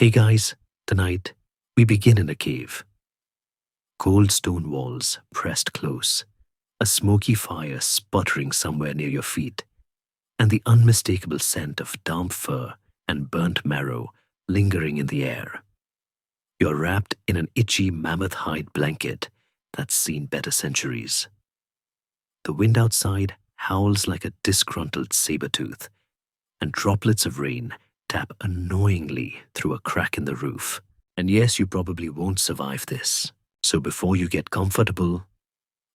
Hey guys, tonight we begin in a cave. Cold stone walls pressed close, a smoky fire sputtering somewhere near your feet, and the unmistakable scent of damp fur and burnt marrow lingering in the air. You're wrapped in an itchy mammoth hide blanket that's seen better centuries. The wind outside howls like a disgruntled saber-tooth, and droplets of rain tap annoyingly through a crack in the roof. And yes, you probably won't survive this. So before you get comfortable,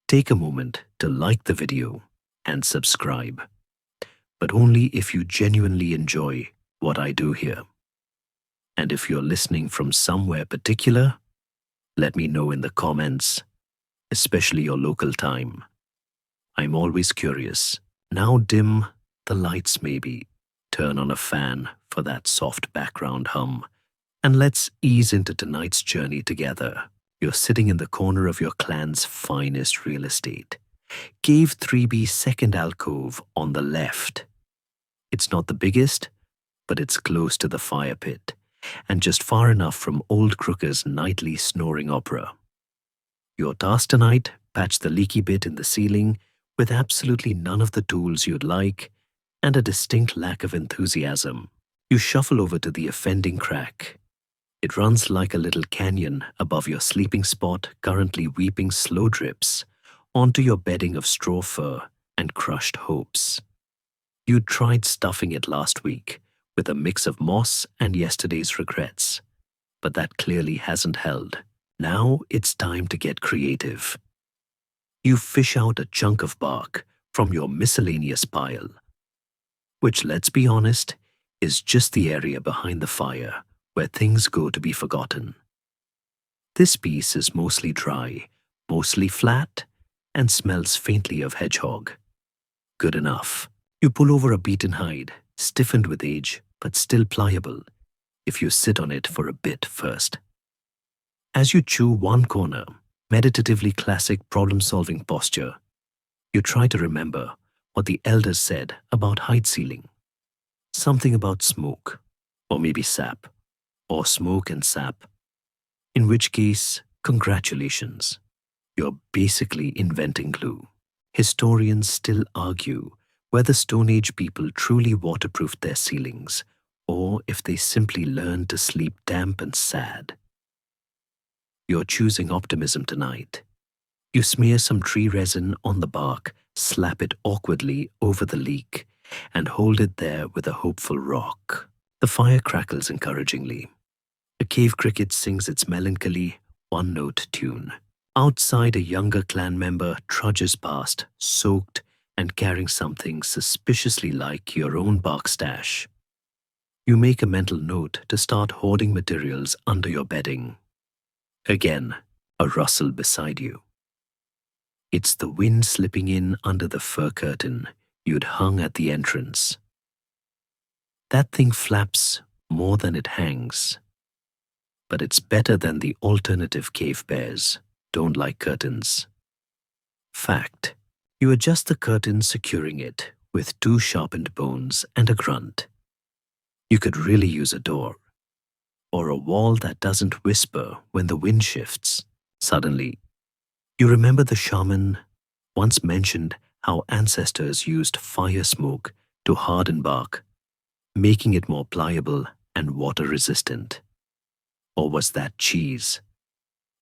take a moment to like the video and subscribe. But only if you genuinely enjoy what I do here. And if you're listening from somewhere particular, let me know in the comments, especially your local time. I'm always curious. Now dim the lights maybe. Turn on a fan for that soft background hum. And let's ease into tonight's journey together. You're sitting in the corner of your clan's finest real estate. Cave 3B's second alcove on the left. It's not the biggest, but it's close to the fire pit, and just far enough from old Crooker's nightly snoring opera. Your task tonight, patch the leaky bit in the ceiling with absolutely none of the tools you'd like, and a distinct lack of enthusiasm. You shuffle over to the offending crack. It runs like a little canyon above your sleeping spot, currently weeping slow drips onto your bedding of straw fur and crushed hopes. You tried stuffing it last week with a mix of moss and yesterday's regrets, but that clearly hasn't held. Now it's time to get creative. You fish out a chunk of bark from your miscellaneous pile, which, let's be honest, is just the area behind the fire where things go to be forgotten. This piece is mostly dry, mostly flat, and smells faintly of hedgehog. Good enough. You pull over a beaten hide, stiffened with age, but still pliable, if you sit on it for a bit first. As you chew one corner, meditatively classic problem-solving posture, you try to remember what the elders said about hide sealing. Something about smoke, or maybe sap, or smoke and sap. In which case, congratulations. You're basically inventing glue. Historians still argue whether Stone Age people truly waterproofed their ceilings, or if they simply learned to sleep damp and sad. You're choosing optimism tonight. You smear some tree resin on the bark, slap it awkwardly over the leak, and hold it there with a hopeful rock. The fire crackles encouragingly. A cave cricket sings its melancholy, one-note tune. Outside, a younger clan member trudges past, soaked and carrying something suspiciously like your own bark stash. You make a mental note to start hoarding materials under your bedding. Again, a rustle beside you. It's the wind slipping in under the fur curtain you'd hung at the entrance. That thing flaps more than it hangs. But it's better than the alternative cave bears don't like curtains. Fact, you adjust the curtain securing it with two sharpened bones and a grunt. You could really use a door, or a wall that doesn't whisper when the wind shifts. Suddenly, you remember the shaman once mentioned how ancestors used fire smoke to harden bark, making it more pliable and water-resistant. Or was that cheese?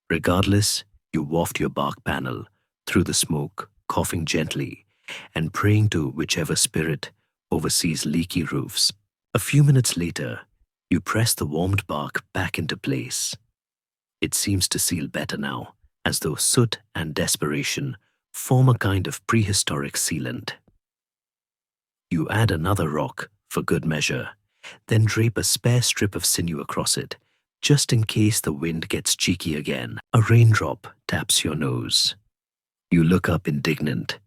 Regardless, you waft your bark panel through the smoke, coughing gently and praying to whichever spirit oversees leaky roofs. A few minutes later, you press the warmed bark back into place. It seems to seal better now, as though soot and desperation form a kind of prehistoric sealant. You add another rock for good measure, then drape a spare strip of sinew across it, just in case the wind gets cheeky again. A raindrop taps your nose. You look up indignant.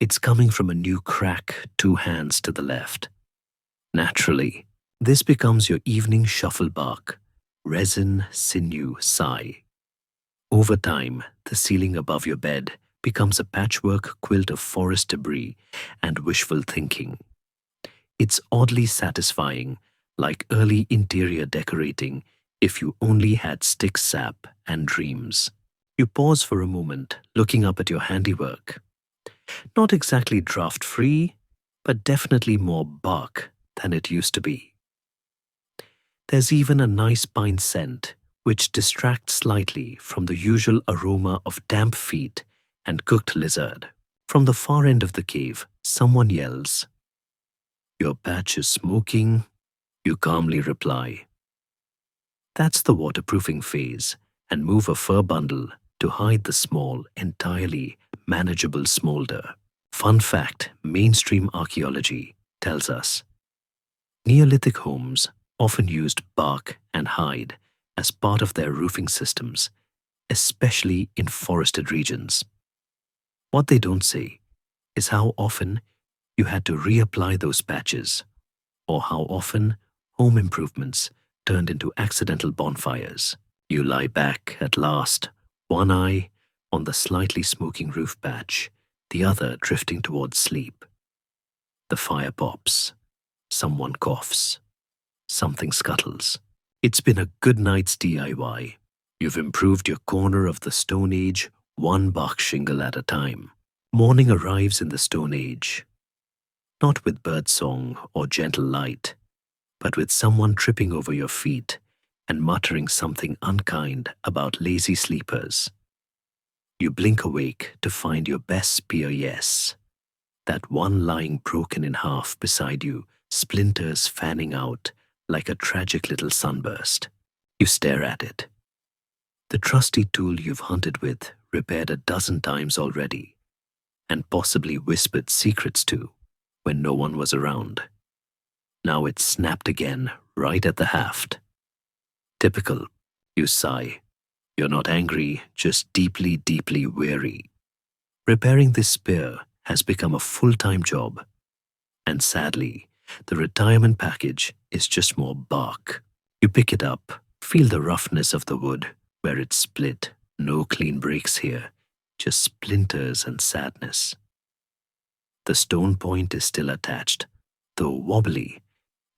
It's coming from a new crack 2 hands to the left. Naturally, this becomes your evening shuffle bark, resin, sinew, sigh. Over time, the ceiling above your bed becomes a patchwork quilt of forest debris and wishful thinking. It's oddly satisfying, like early interior decorating if you only had stick sap and dreams. You pause for a moment, looking up at your handiwork. Not exactly draft-free, but definitely more bark than it used to be. There's even a nice pine scent, which distracts slightly from the usual aroma of damp feet and cooked lizard. From the far end of the cave, someone yells, "Your patch is smoking." You calmly reply, "That's the waterproofing phase," and move a fur bundle to hide the small, entirely manageable smolder. Fun fact mainstream archaeology tells us Neolithic homes often used bark and hide as part of their roofing systems, especially in forested regions. What they don't say is how often you had to reapply those patches, or how often home improvements turned into accidental bonfires. You lie back at last, one eye on the slightly smoking roof patch, the other drifting towards sleep. The fire pops. Someone coughs. Something scuttles. It's been a good night's DIY. You've improved your corner of the Stone Age one bark shingle at a time. Morning arrives in the Stone Age, not with birdsong or gentle light, but with someone tripping over your feet and muttering something unkind about lazy sleepers. You blink awake to find your best spear yes, that one lying broken in half beside you, splinters fanning out like a tragic little sunburst. You stare at it. The trusty tool you've hunted with, repaired a dozen times already, and possibly whispered secrets to when no one was around. Now it's snapped again, right at the haft. Typical. You sigh. You're not angry, just deeply, deeply weary. Repairing this spear has become a full-time job. And sadly, the retirement package is just more bark. You pick it up, feel the roughness of the wood, where it's split. No clean breaks here, just splinters and sadness. The stone point is still attached, though wobbly,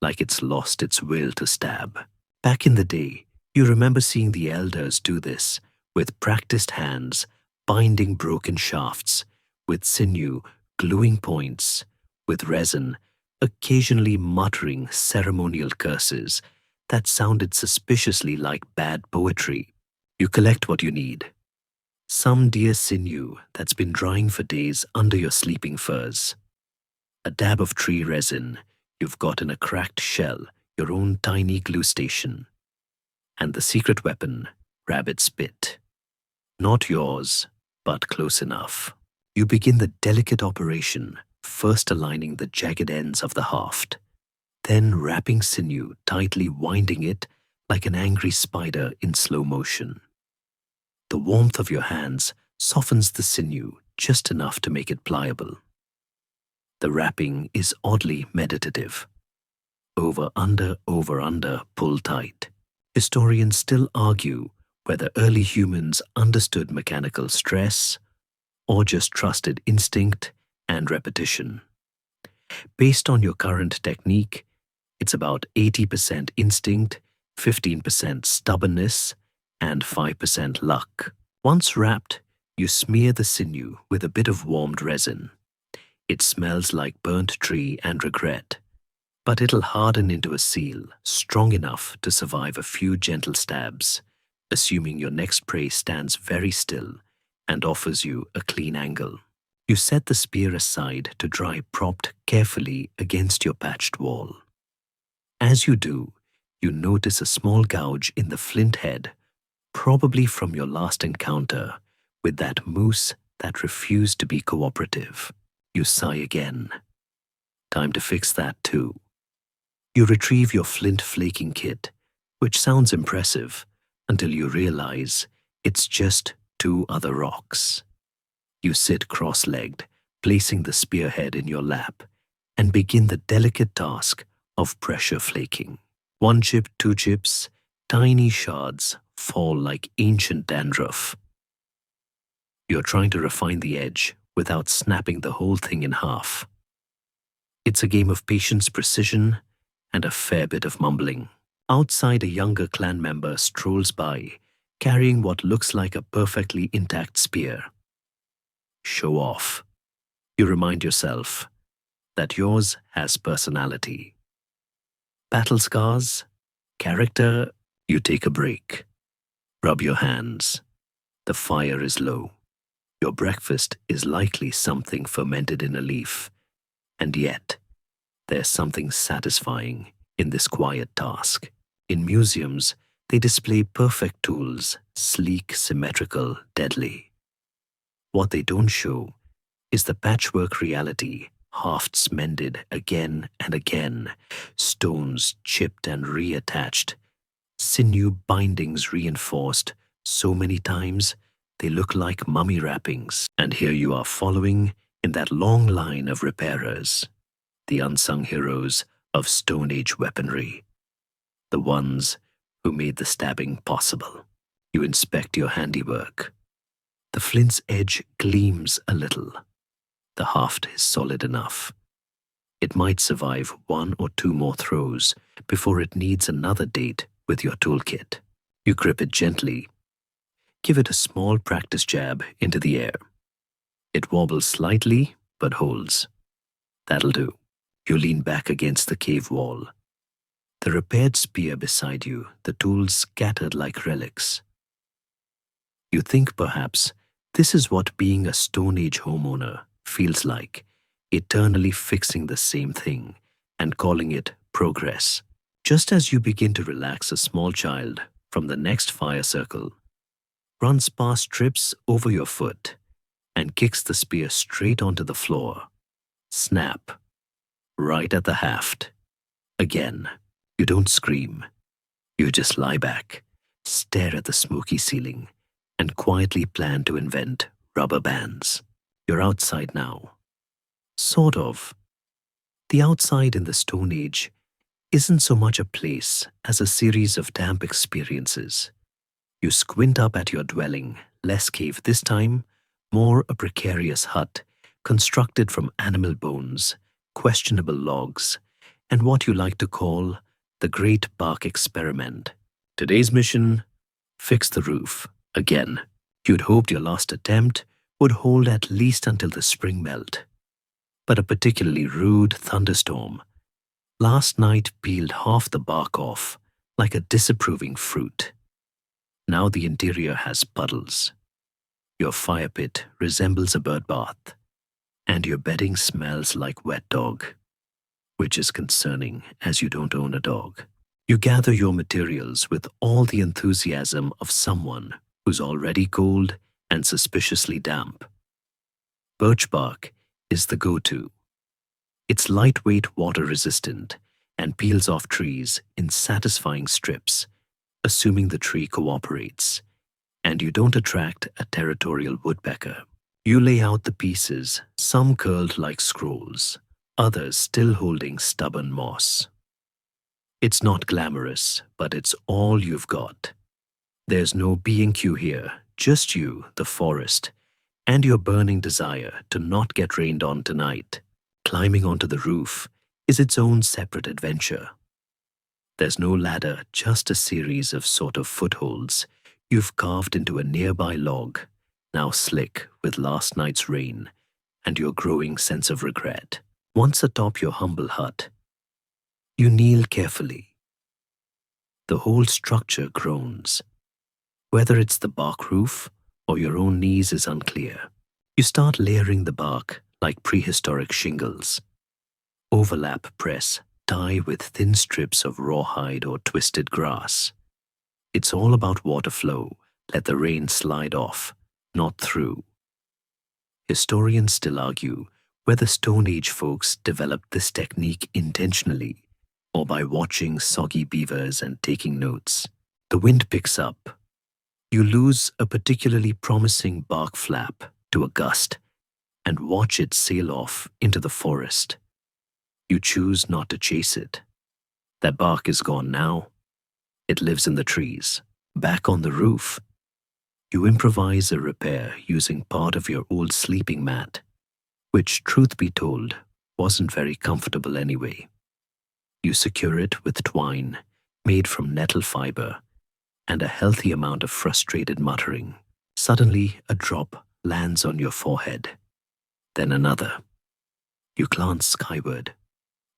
like it's lost its will to stab. Back in the day, you remember seeing the elders do this, with practiced hands, binding broken shafts, with sinew, gluing points, with resin, occasionally muttering ceremonial curses that sounded suspiciously like bad poetry. You collect what you need. Some dear sinew that's been drying for days under your sleeping furs. A dab of tree resin you've got in a cracked shell, your own tiny glue station. And the secret weapon, rabbit spit. Not yours, but close enough. You begin the delicate operation, first aligning the jagged ends of the haft, then wrapping sinew, tightly winding it like an angry spider in slow motion. The warmth of your hands softens the sinew just enough to make it pliable. The wrapping is oddly meditative. Over, under, pull tight. Historians still argue whether early humans understood mechanical stress or just trusted instinct and repetition. Based on your current technique, it's about 80% instinct, 15% stubbornness, and 5% luck. Once wrapped, you smear the sinew with a bit of warmed resin. It smells like burnt tree and regret, but it'll harden into a seal strong enough to survive a few gentle stabs, assuming your next prey stands very still and offers you a clean angle. You set the spear aside to dry, propped carefully against your patched wall. As you do, you notice a small gouge in the flint head, probably from your last encounter with that moose that refused to be cooperative. You sigh again. Time to fix that too. You retrieve your flint flaking kit, which sounds impressive until you realize it's just 2 other rocks. You sit cross-legged, placing the spearhead in your lap, and begin the delicate task of pressure flaking. 1 chip, 2 chips, tiny shards fall like ancient dandruff. You're trying to refine the edge without snapping the whole thing in half. It's a game of patience, precision, and a fair bit of mumbling. Outside, a younger clan member strolls by, carrying what looks like a perfectly intact spear. Show off. You remind yourself that yours has personality. Battle scars, character, you take a break. Rub your hands. The fire is low. Your breakfast is likely something fermented in a leaf. And yet, there's something satisfying in this quiet task. In museums, they display perfect tools, sleek, symmetrical, deadly. What they don't show is the patchwork reality, hafts mended again and again, stones chipped and reattached, sinew bindings reinforced so many times they look like mummy wrappings. And here you are following in that long line of repairers, the unsung heroes of Stone Age weaponry, the ones who made the stabbing possible. You inspect your handiwork. The flint's edge gleams a little. The haft is solid enough. It might survive 1 or 2 more throws before it needs another date with your toolkit. You grip it gently. Give it a small practice jab into the air. It wobbles slightly, but holds. That'll do. You lean back against the cave wall. The repaired spear beside you, the tools scattered like relics. You think perhaps this is what being a Stone Age homeowner feels like, eternally fixing the same thing and calling it progress. Just as you begin to relax, a small child from the next fire circle runs past, trips over your foot, and kicks the spear straight onto the floor. Snap. Right at the haft. Again, you don't scream. You just lie back, stare at the smoky ceiling, and quietly plan to invent rubber bands. You're outside now. Sort of. The outside in the Stone Age isn't so much a place as a series of damp experiences. You squint up at your dwelling, less cave this time, more a precarious hut constructed from animal bones, questionable logs, and what you like to call the Great Bark Experiment. Today's mission: fix the roof. Again, you'd hoped your last attempt would hold at least until the spring melt. But a particularly rude thunderstorm last night peeled half the bark off like a disapproving fruit. Now the interior has puddles. Your fire pit resembles a bird bath, and your bedding smells like wet dog, which is concerning as you don't own a dog. You gather your materials with all the enthusiasm of someone who's already cold and suspiciously damp. Birch bark is the go-to. It's lightweight, water-resistant, and peels off trees in satisfying strips, assuming the tree cooperates, and you don't attract a territorial woodpecker. You lay out the pieces, some curled like scrolls, others still holding stubborn moss. It's not glamorous, but it's all you've got. There's no B&Q here, just you, the forest, and your burning desire to not get rained on tonight. Climbing onto the roof is its own separate adventure. There's no ladder, just a series of sort of footholds you've carved into a nearby log, now slick with last night's rain and your growing sense of regret. Once atop your humble hut, you kneel carefully. The whole structure groans. Whether it's the bark roof or your own knees is unclear. You start layering the bark like prehistoric shingles. Overlap press, tie with thin strips of rawhide or twisted grass. It's all about water flow. Let the rain slide off, not through. Historians still argue whether Stone Age folks developed this technique intentionally or by watching soggy beavers and taking notes. The wind picks up. You lose a particularly promising bark flap to a gust and watch it sail off into the forest. You choose not to chase it. That bark is gone now. It lives in the trees. Back on the roof, you improvise a repair using part of your old sleeping mat, which, truth be told, wasn't very comfortable anyway. You secure it with twine made from nettle fiber and a healthy amount of frustrated muttering. Suddenly, a drop lands on your forehead, then another. You glance skyward.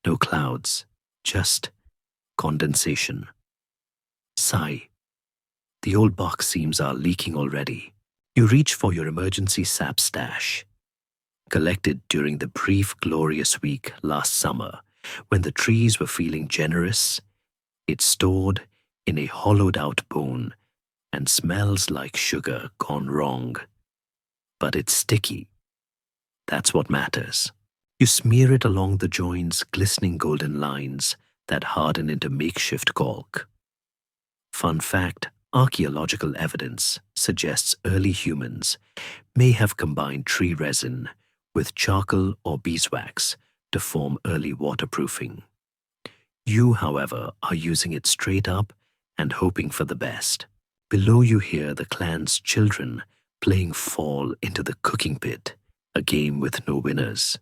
No clouds, just condensation. Sigh. The old box seams are leaking already. You reach for your emergency sap stash, collected during the brief glorious week last summer when the trees were feeling generous. It's stored in a hollowed-out bone and smells like sugar gone wrong. But it's sticky. That's what matters. You smear it along the joint's glistening golden lines that harden into makeshift caulk. Fun fact, archaeological evidence suggests early humans may have combined tree resin with charcoal or beeswax to form early waterproofing. You, however, are using it straight up and hoping for the best. Below you hear the clan's children playing fall into the cooking pit, a game with no winners.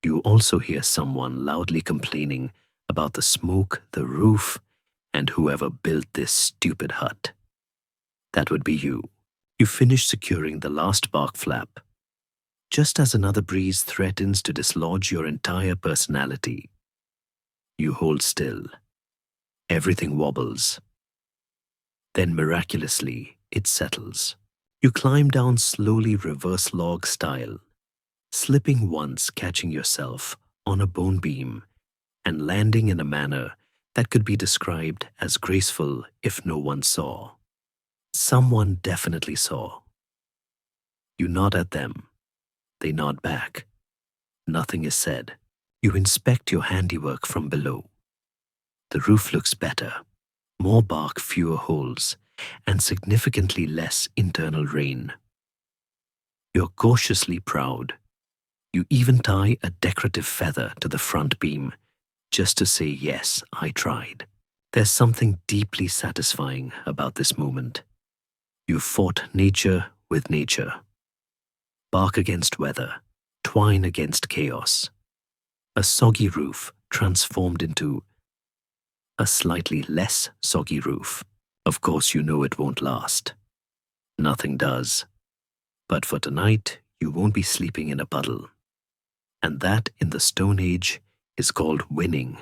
You also hear someone loudly complaining about the smoke, the roof, and whoever built this stupid hut. That would be you. You finish securing the last bark flap, just as another breeze threatens to dislodge your entire personality. You hold still. Everything wobbles. Then miraculously, it settles. You climb down slowly reverse log style, slipping once, catching yourself on a bone beam and landing in a manner that could be described as graceful if no one saw. Someone definitely saw. You nod at them. They nod back. Nothing is said. You inspect your handiwork from below. The roof looks better. More bark, fewer holes, and significantly less internal rain. You're cautiously proud. You even tie a decorative feather to the front beam, just to say, yes, I tried. There's something deeply satisfying about this moment. You fought nature with nature. Bark against weather, twine against chaos. A soggy roof transformed into a slightly less soggy roof. Of course, you know it won't last. Nothing does. But for tonight, you won't be sleeping in a puddle. And that, in the Stone Age, is called winning.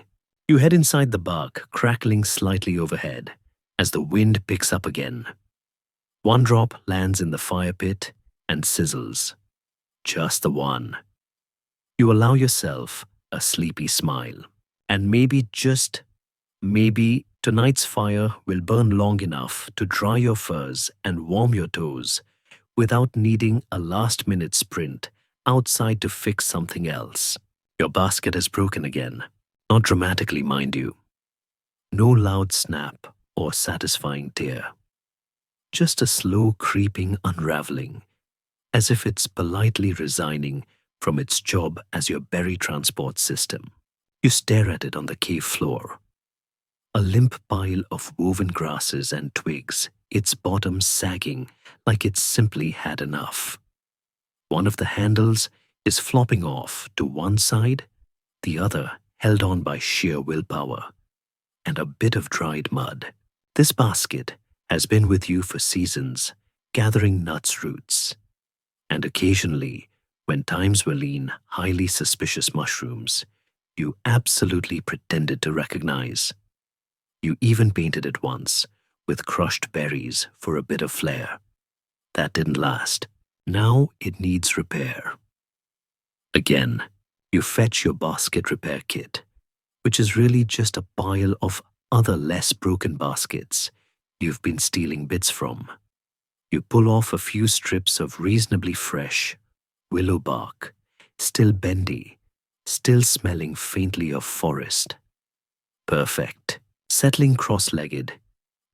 You head inside the bark, crackling slightly overhead, as the wind picks up again. One drop lands in the fire pit and sizzles. Just the one. You allow yourself a sleepy smile. And maybe, just maybe, tonight's fire will burn long enough to dry your furs and warm your toes without needing a last-minute sprint outside to fix something else. Your basket has broken again. Not dramatically, mind you. No loud snap or satisfying tear. Just a slow creeping unraveling, as if it's politely resigning from its job as your berry transport system. You stare at it on the cave floor. A limp pile of woven grasses and twigs, its bottom sagging like it's simply had enough. One of the handles is flopping off to one side, the other held on by sheer willpower, and a bit of dried mud. This basket has been with you for seasons, gathering nuts roots, and occasionally, when times were lean, highly suspicious mushrooms, you absolutely pretended to recognize. You even painted it once, with crushed berries for a bit of flair. That didn't last. Now it needs repair. Again, you fetch your basket repair kit, which is really just a pile of other less broken baskets you've been stealing bits from. You pull off a few strips of reasonably fresh willow bark, still bendy, still smelling faintly of forest. Perfect. Settling cross-legged,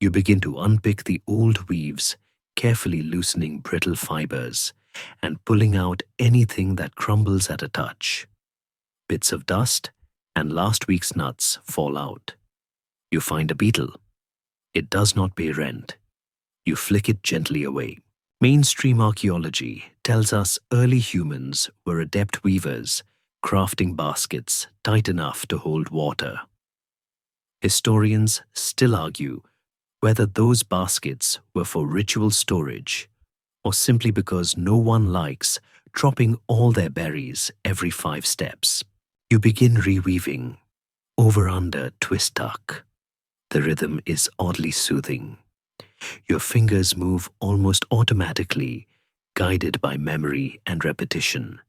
you begin to unpick the old weaves, carefully loosening brittle fibers and pulling out anything that crumbles at a touch. Bits of dust and last week's nuts fall out. You find a beetle. It does not pay rent. You flick it gently away. Mainstream archaeology tells us early humans were adept weavers, crafting baskets tight enough to hold water. Historians still argue whether those baskets were for ritual storage or simply because no one likes dropping all their berries every 5 steps. You begin reweaving, over under twist tuck. The rhythm is oddly soothing. Your fingers move almost automatically, guided by memory and repetition.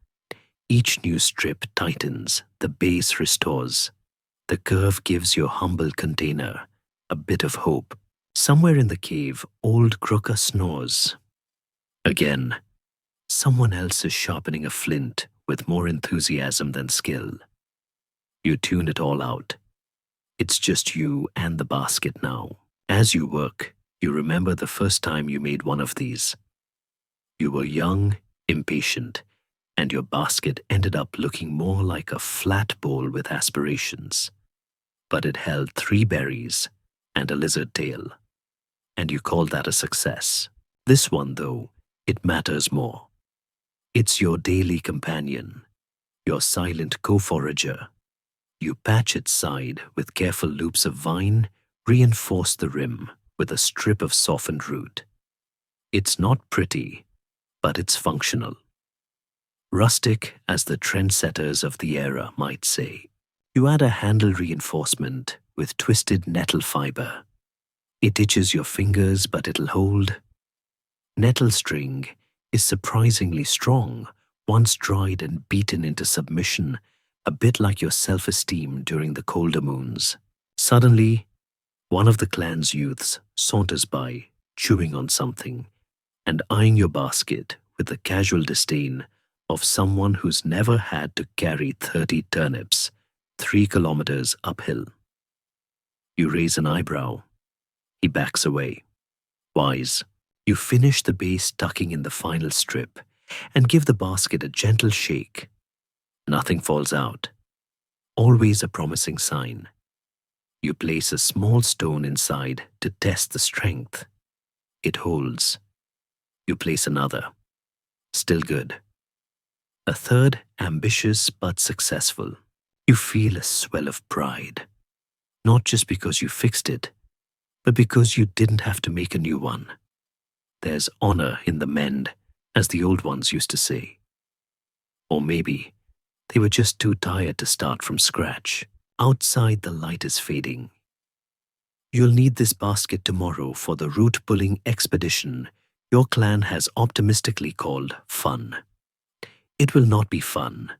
Each new strip tightens, the base restores. The curve gives your humble container a bit of hope. Somewhere in the cave, old Crooker snores. Again, someone else is sharpening a flint with more enthusiasm than skill. You tune it all out. It's just you and the basket now. As you work, you remember the first time you made one of these. You were young, impatient, and your basket ended up looking more like a flat bowl with aspirations. But it held 3 berries and a lizard tail, and you called that a success. This one, though, it matters more. It's your daily companion, your silent co-forager. You patch its side with careful loops of vine, reinforce the rim with a strip of softened root. It's not pretty, but it's functional. Rustic, as the trendsetters of the era might say. You add a handle reinforcement with twisted nettle fiber. It itches your fingers, but it'll hold. Nettle string is surprisingly strong once dried and beaten into submission, a bit like your self-esteem during the colder moons. Suddenly, one of the clan's youths saunters by, chewing on something, and eyeing your basket with the casual disdain of someone who's never had to carry 30 turnips 3 kilometers uphill. You raise an eyebrow. He backs away. Wise. You finish the base tucking in the final strip and give the basket a gentle shake. Nothing falls out. Always a promising sign. You place a small stone inside to test the strength. It holds. You place another. Still good. A third, ambitious but successful. You feel a swell of pride. Not just because you fixed it, but because you didn't have to make a new one. There's honor in the mend, as the old ones used to say. Or maybe they were just too tired to start from scratch. Outside, the light is fading. You'll need this basket tomorrow for the root-pulling expedition your clan has optimistically called fun. It will not be fun,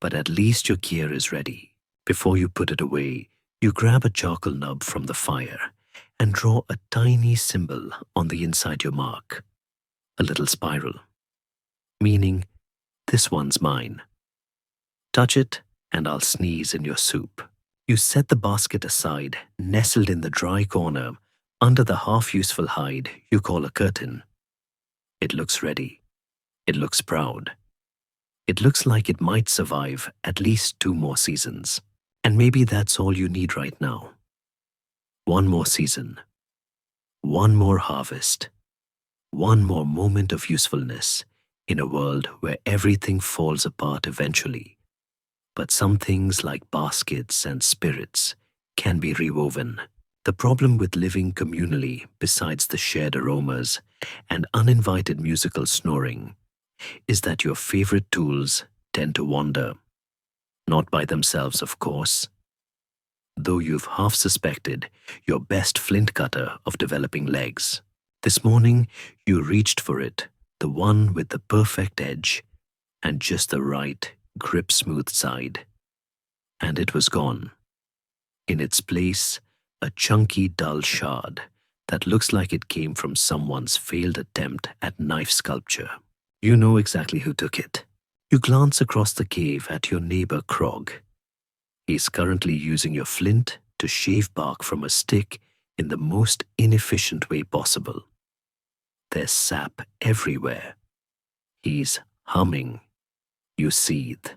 but at least your gear is ready. Before you put it away, you grab a charcoal nub from the fire and draw a tiny symbol on the inside your mark. A little spiral. Meaning, this one's mine. Touch it and I'll sneeze in your soup. You set the basket aside, nestled in the dry corner, under the half-useful hide you call a curtain. It looks ready. It looks proud. It looks like it might survive at least 2 more seasons. And maybe that's all you need right now. 1 more season. 1 more harvest. 1 more moment of usefulness in a world where everything falls apart eventually. But some things like baskets and spirits can be rewoven. The problem with living communally, besides the shared aromas and uninvited musical snoring, is that your favorite tools tend to wander. Not by themselves, of course. Though you've half suspected your best flint cutter of developing legs. This morning, you reached for it, the one with the perfect edge and just the right, grip-smooth side. And it was gone. In its place, a chunky, dull shard that looks like it came from someone's failed attempt at knife sculpture. You know exactly who took it. You glance across the cave at your neighbor Krog. He's currently using your flint to shave bark from a stick in the most inefficient way possible. There's sap everywhere. He's humming. You seethe.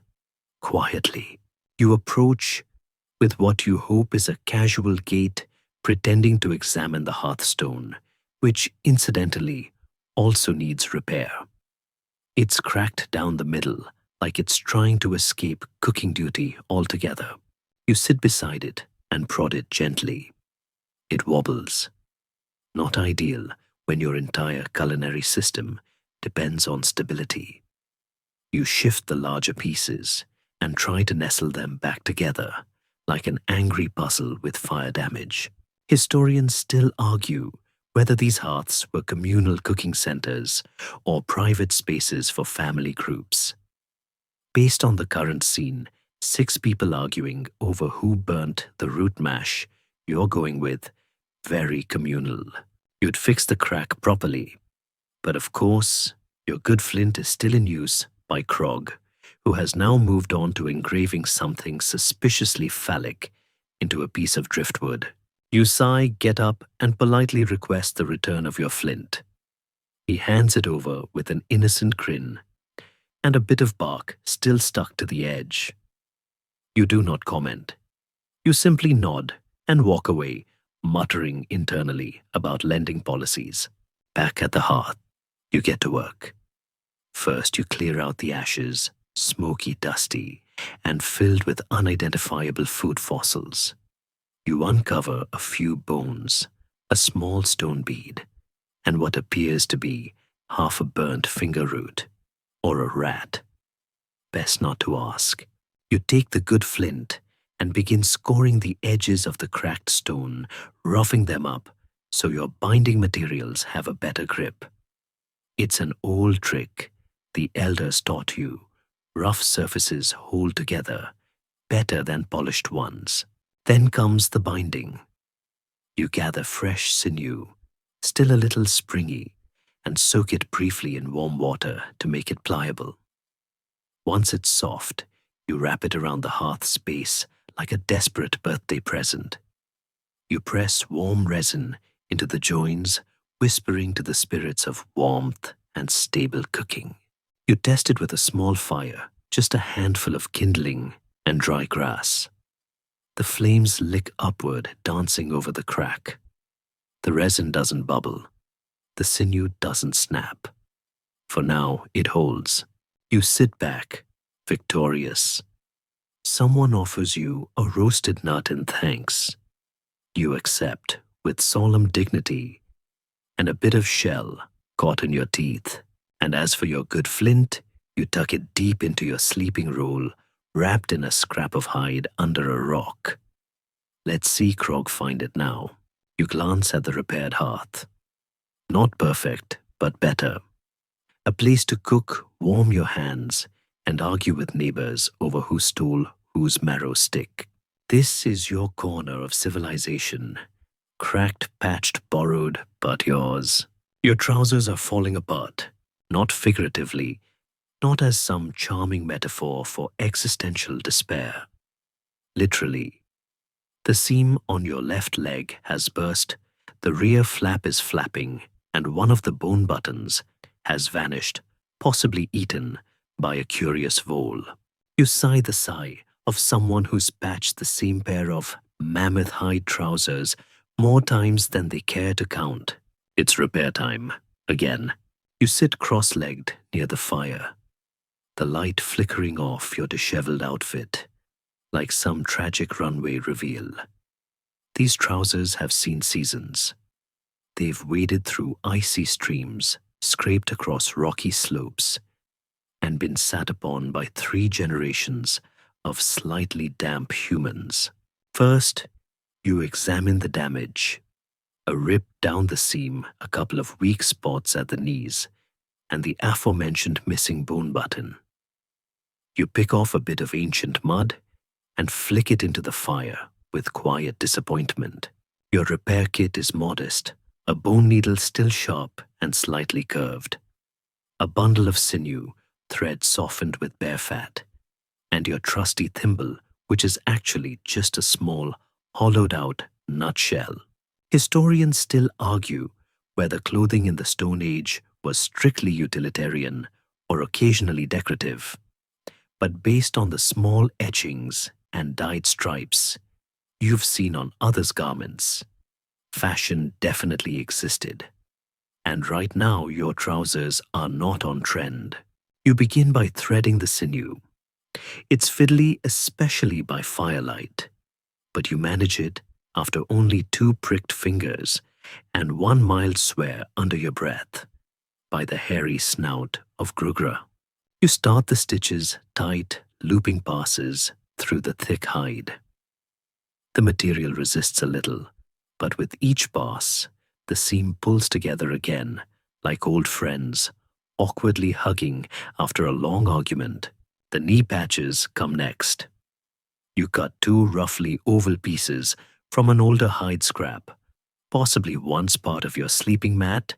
Quietly, you approach with what you hope is a casual gait, pretending to examine the hearthstone, which, incidentally, also needs repair. It's cracked down the middle, like it's trying to escape cooking duty altogether. You sit beside it, and prod it gently. It wobbles. Not ideal when your entire culinary system depends on stability. You shift the larger pieces and try to nestle them back together like an angry puzzle with fire damage. Historians still argue whether these hearths were communal cooking centers or private spaces for family groups. Based on the current scene, 6 people arguing over who burnt the root mash, you're going with very communal. You'd fix the crack properly. But of course, your good flint is still in use by Krog, who has now moved on to engraving something suspiciously phallic into a piece of driftwood. You sigh, get up, and politely request the return of your flint. He hands it over with an innocent grin, and a bit of bark still stuck to the edge. You do not comment. You simply nod and walk away, muttering internally about lending policies. Back at the hearth, you get to work. First, you clear out the ashes, smoky, dusty, and filled with unidentifiable food fossils. You uncover a few bones, a small stone bead, and what appears to be half a burnt finger root, or a rat. Best not to ask. You take the good flint and begin scoring the edges of the cracked stone, roughing them up so your binding materials have a better grip. It's an old trick the elders taught you. Rough surfaces hold together better than polished ones. Then comes the binding. You gather fresh sinew, still a little springy, and soak it briefly in warm water to make it pliable. Once it's soft, you wrap it around the hearth's base like a desperate birthday present. You press warm resin into the joins, whispering to the spirits of warmth and stable cooking. You test it with a small fire, just a handful of kindling and dry grass. The flames lick upward, dancing over the crack. The resin doesn't bubble. The sinew doesn't snap. For now, it holds. You sit back, victorious. Someone offers you a roasted nut in thanks. You accept with solemn dignity and a bit of shell caught in your teeth. And as for your good flint, you tuck it deep into your sleeping roll, wrapped in a scrap of hide under a rock. Let's see Krog find it now. You glance at the repaired hearth. Not perfect, but better. A place to cook, warm your hands, and argue with neighbors over who stole whose marrow stick. This is your corner of civilization. Cracked, patched, borrowed, but yours. Your trousers are falling apart, not figuratively, not as some charming metaphor for existential despair. Literally. The seam on your left leg has burst, the rear flap is flapping, and one of the bone buttons has vanished, possibly eaten by a curious vole. You sigh the sigh of someone who's patched the same pair of mammoth hide trousers more times than they care to count. It's repair time. Again. You sit cross-legged near the fire, the light flickering off your disheveled outfit, like some tragic runway reveal. These trousers have seen seasons. They've waded through icy streams, scraped across rocky slopes, and been sat upon by 3 generations of slightly damp humans. First, you examine the damage. A rip down the seam, a couple of weak spots at the knees, and the aforementioned missing bone button. You pick off a bit of ancient mud and flick it into the fire with quiet disappointment. Your repair kit is modest, a bone needle still sharp and slightly curved, a bundle of sinew, thread softened with bare fat, and your trusty thimble, which is actually just a small, hollowed-out nutshell. Historians still argue whether clothing in the Stone Age was strictly utilitarian or occasionally decorative. But based on the small etchings and dyed stripes you've seen on others' garments, fashion definitely existed. And right now your trousers are not on trend. You begin by threading the sinew. It's fiddly, especially by firelight, but you manage it after only 2 pricked fingers and 1 mild swear under your breath by the hairy snout of Grugra. You start the stitches tight, looping passes through the thick hide. The material resists a little, but with each pass, the seam pulls together again, like old friends, awkwardly hugging after a long argument. The knee patches come next. You cut 2 roughly oval pieces from an older hide scrap, possibly once part of your sleeping mat,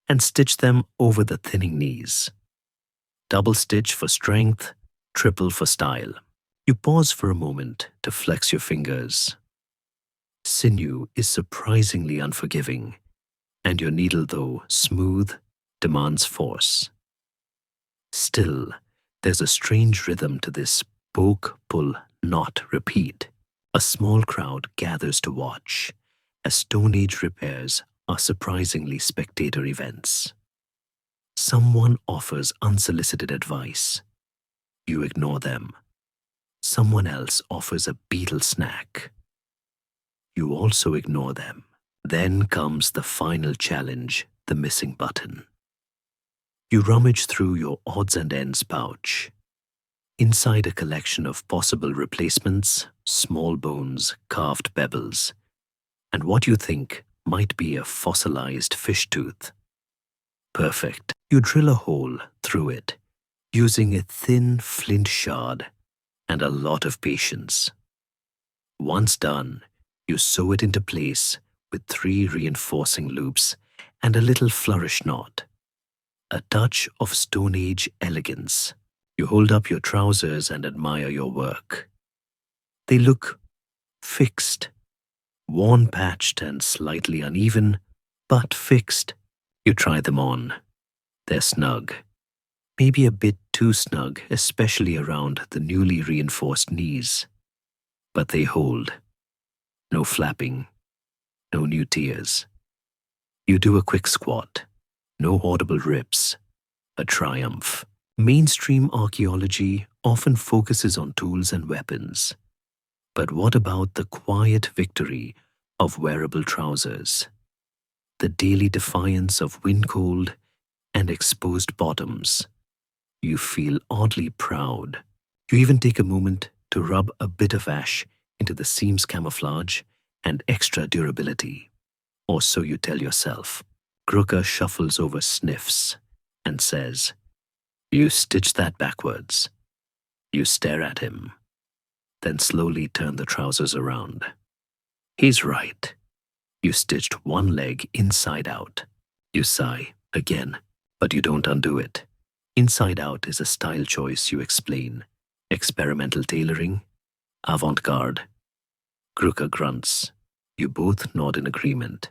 and stitch them over the thinning knees. Double stitch for strength, triple for style. You pause for a moment to flex your fingers. Sinew is surprisingly unforgiving, and your needle, though smooth, demands force. Still, there's a strange rhythm to this poke, pull, knot, repeat. A small crowd gathers to watch, as Stone Age repairs are surprisingly spectator events. Someone offers unsolicited advice. You ignore them. Someone else offers a beetle snack. You also ignore them. Then comes the final challenge, the missing button. You rummage through your odds and ends pouch. Inside a collection of possible replacements, small bones, carved pebbles, and what you think might be a fossilized fish tooth. Perfect. You drill a hole through it, using a thin flint shard and a lot of patience. Once done, you sew it into place with 3 reinforcing loops and a little flourish knot. A touch of Stone Age elegance. You hold up your trousers and admire your work. They look fixed, worn, patched, and slightly uneven, but fixed. You try them on. They're snug. Maybe a bit too snug, especially around the newly reinforced knees. But they hold. No flapping. No new tears. You do a quick squat. No audible rips. A triumph. Mainstream archaeology often focuses on tools and weapons. But what about the quiet victory of wearable trousers? The daily defiance of wind cold and exposed bottoms. You feel oddly proud. You even take a moment to rub a bit of ash into the seam's camouflage and extra durability. Or so you tell yourself. Gruka shuffles over, sniffs, and says, "You stitched that backwards." You stare at him, then slowly turn the trousers around. He's right. You stitched one leg inside out. You sigh again, but you don't undo it. Inside out is a style choice, you explain. Experimental tailoring, avant-garde. Gruka grunts. You both nod in agreement.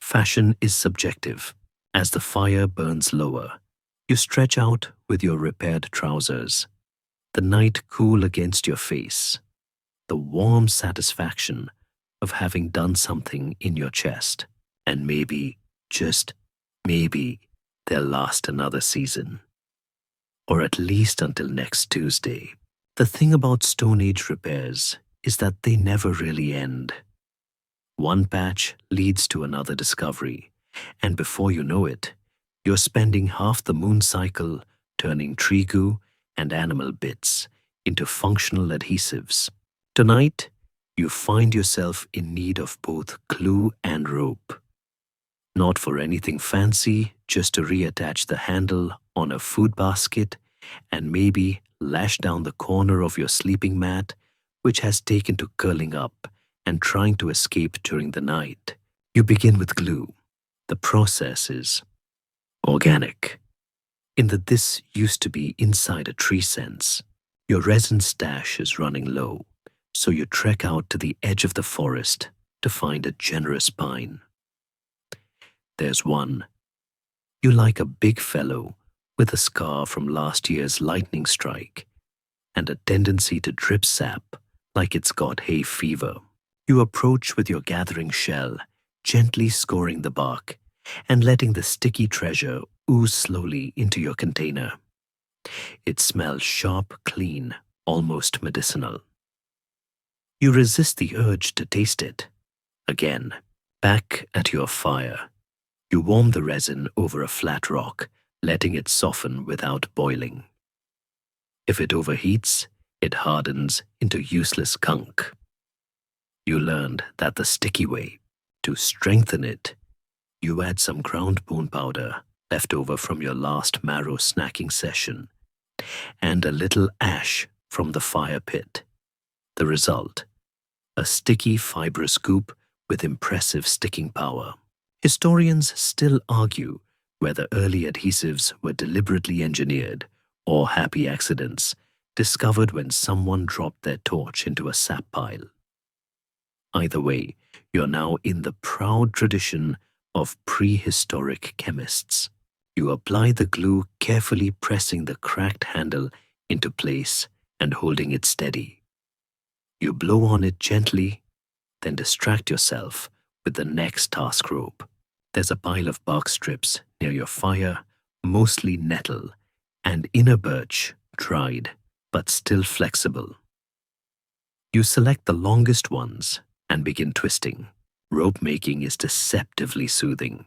Fashion is subjective. As the fire burns lower, you stretch out with your repaired trousers. The night cool against your face. The warm satisfaction of having done something in your chest. And maybe, just maybe, they'll last another season. Or at least until next Tuesday. The thing about Stone Age repairs is that they never really end. One patch leads to another discovery, and before you know it, you're spending half the moon cycle turning tree goo and animal bits into functional adhesives. Tonight, you find yourself in need of both glue and rope. Not for anything fancy, just to reattach the handle on a food basket and maybe lash down the corner of your sleeping mat, which has taken to curling up and trying to escape during the night. You begin with glue. The process is organic. In the "this used to be inside a tree" sense, your resin stash is running low, so you trek out to the edge of the forest to find a generous pine. There's one. You like a big fellow with a scar from last year's lightning strike and a tendency to drip sap like it's got hay fever. You approach with your gathering shell, gently scoring the bark and letting the sticky treasure ooze slowly into your container. It smells sharp, clean, almost medicinal. You resist the urge to taste it. Again, back at your fire, you warm the resin over a flat rock, letting it soften without boiling. If it overheats, it hardens into useless gunk. You learned that the sticky way. To strengthen it, you add some ground bone powder left over from your last marrow snacking session and a little ash from the fire pit. The result: a sticky, fibrous goop with impressive sticking power. Historians still argue whether early adhesives were deliberately engineered or happy accidents discovered when someone dropped their torch into a sap pile. Either way, you're now in the proud tradition of prehistoric chemists. You apply the glue, carefully pressing the cracked handle into place and holding it steady. You blow on it gently, then distract yourself with the next task rope. There's a pile of bark strips near your fire, mostly nettle, and inner birch, dried, but still flexible. You select the longest ones and begin twisting. Rope making is deceptively soothing.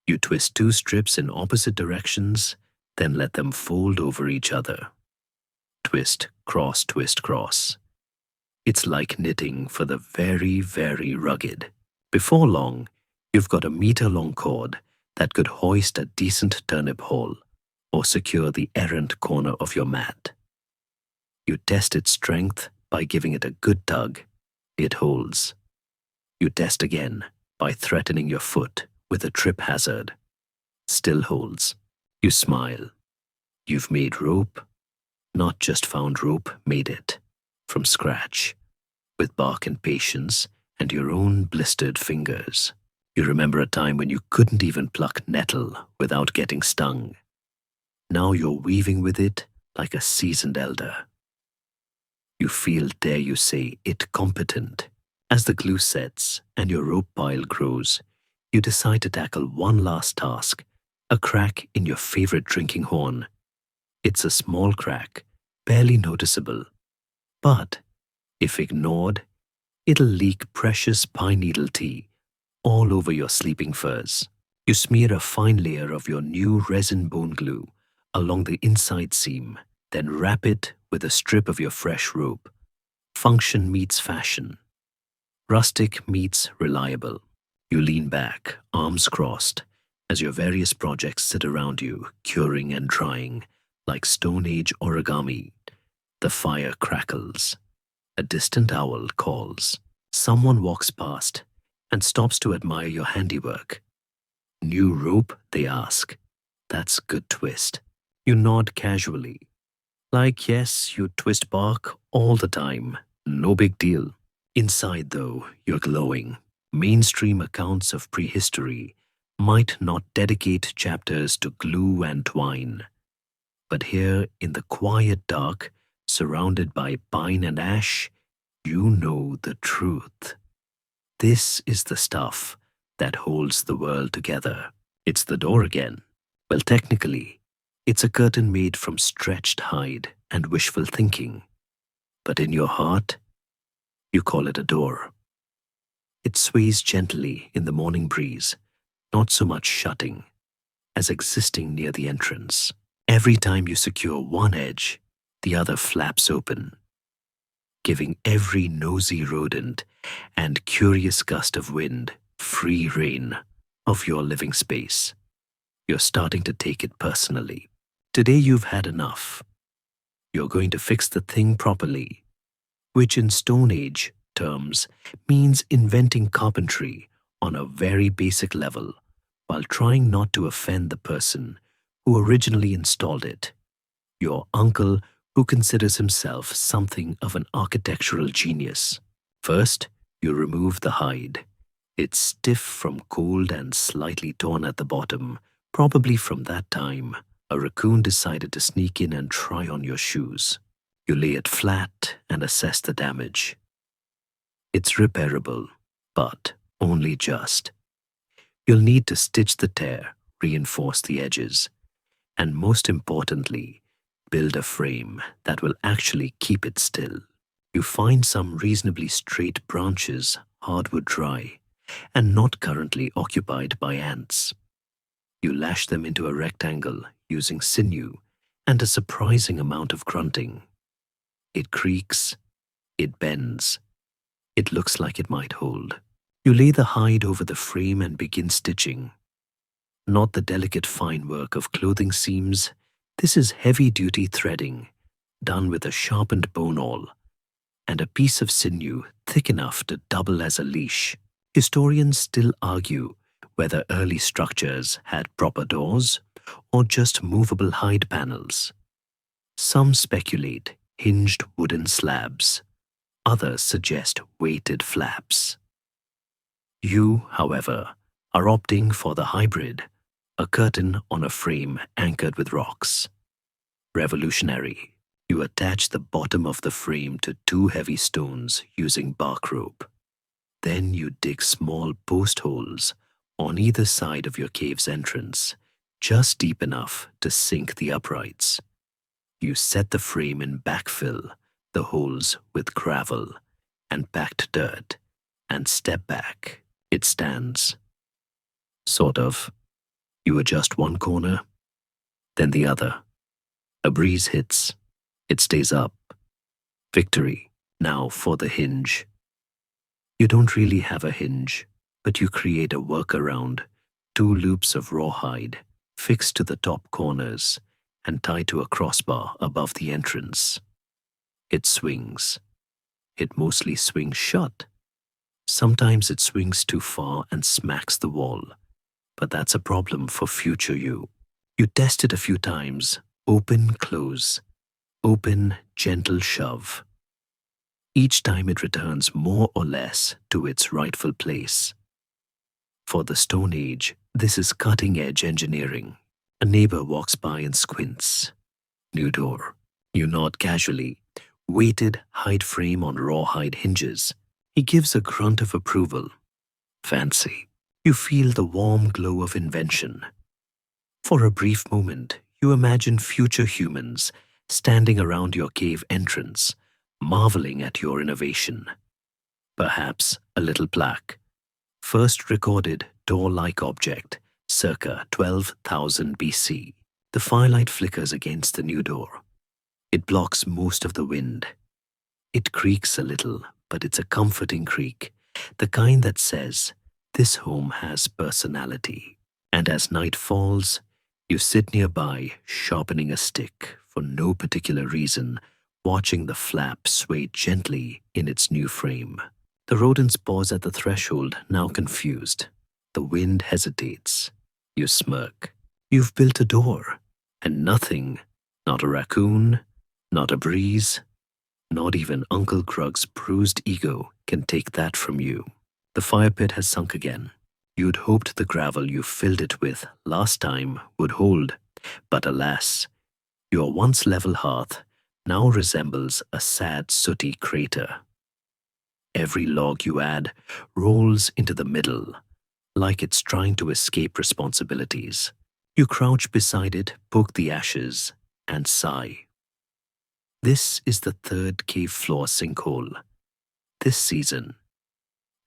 You twist 2 strips in opposite directions, then let them fold over each other. Twist, cross, twist, cross. It's like knitting for the very, very rugged. Before long, you've got a meter-long cord that could hoist a decent turnip hole or secure the errant corner of your mat. You test its strength by giving it a good tug. It holds. You test again by threatening your foot with a trip hazard. Still holds. You smile. You've made rope, not just found rope, made it. From scratch, with bark and patience and your own blistered fingers. You remember a time when you couldn't even pluck nettle without getting stung. Now you're weaving with it like a seasoned elder. You feel, dare you say, it competent. As the glue sets and your rope pile grows, you decide to tackle one last task, a crack in your favorite drinking horn. It's a small crack, barely noticeable. But, if ignored, it'll leak precious pine needle tea all over your sleeping furs. You smear a fine layer of your new resin bone glue along the inside seam, then wrap it with a strip of your fresh rope. Function meets fashion. Rustic meets reliable. You lean back, arms crossed, as your various projects sit around you, curing and drying, like Stone Age origami. The fire crackles. A distant owl calls. Someone walks past and stops to admire your handiwork. New rope, they ask. That's good twist. You nod casually. Like, yes, you twist bark all the time. No big deal. Inside, though, you're glowing. Mainstream accounts of prehistory might not dedicate chapters to glue and twine. But here, in the quiet dark, surrounded by pine and ash, you know the truth. This is the stuff that holds the world together. It's the door again. Well, technically, it's a curtain made from stretched hide and wishful thinking. But in your heart, you call it a door. It sways gently in the morning breeze, not so much shutting as existing near the entrance. Every time you secure one edge, the other flaps open, giving every nosy rodent and curious gust of wind free rein of your living space. You're starting to take it personally. Today you've had enough. You're going to fix the thing properly, which in Stone Age terms means inventing carpentry on a very basic level while trying not to offend the person who originally installed it, your uncle who considers himself something of an architectural genius. First, you remove the hide. It's stiff from cold and slightly torn at the bottom, probably from that time a raccoon decided to sneak in and try on your shoes. You lay it flat and assess the damage. It's repairable, but only just. You'll need to stitch the tear, reinforce the edges, and most importantly, build a frame that will actually keep it still. You find some reasonably straight branches, hardwood dry, and not currently occupied by ants. You lash them into a rectangle using sinew and a surprising amount of grunting. It creaks, it bends, it looks like it might hold. You lay the hide over the frame and begin stitching. Not the delicate fine work of clothing seams, this is heavy-duty threading, done with a sharpened bone awl and a piece of sinew thick enough to double as a leash. Historians still argue whether early structures had proper doors or just movable hide panels. Some speculate hinged wooden slabs. Others suggest weighted flaps. You, however, are opting for the hybrid, a curtain on a frame anchored with rocks. Revolutionary. You attach the bottom of the frame to two heavy stones using bark rope. Then you dig small post holes on either side of your cave's entrance, just deep enough to sink the uprights. You set the frame in backfill, the holes with gravel and packed dirt, and step back. It stands. Sort of. You adjust one corner, then the other. A breeze hits. It stays up. Victory. Now for the hinge. You don't really have a hinge, but you create a workaround. Two loops of rawhide fixed to the top corners and tied to a crossbar above the entrance. It swings. It mostly swings shut. Sometimes it swings too far and smacks the wall, but that's a problem for future you. You test it a few times. Open, close. Open, gentle shove. Each time it returns more or less to its rightful place. For the Stone Age, this is cutting-edge engineering. A neighbor walks by and squints. New door. You nod casually. Weighted hide frame on rawhide hinges. He gives a grunt of approval. Fancy. You feel the warm glow of invention. For a brief moment, you imagine future humans standing around your cave entrance, marveling at your innovation. Perhaps a little plaque. First recorded door-like object, circa 12,000 BC. The firelight flickers against the new door. It blocks most of the wind. It creaks a little, but it's a comforting creak, the kind that says, this home has personality. And as night falls, you sit nearby, sharpening a stick for no particular reason, watching the flap sway gently in its new frame. The rodents pause at the threshold, now confused. The wind hesitates. You smirk. You've built a door, and nothing, not a raccoon, not a breeze, not even Uncle Krug's bruised ego can take that from you. The fire pit has sunk again. You'd hoped the gravel you filled it with last time would hold, but alas, your once level hearth now resembles a sad, sooty crater. Every log you add rolls into the middle, like it's trying to escape responsibilities. You crouch beside it, poke the ashes, and sigh. This is the third cave floor sinkhole. This season,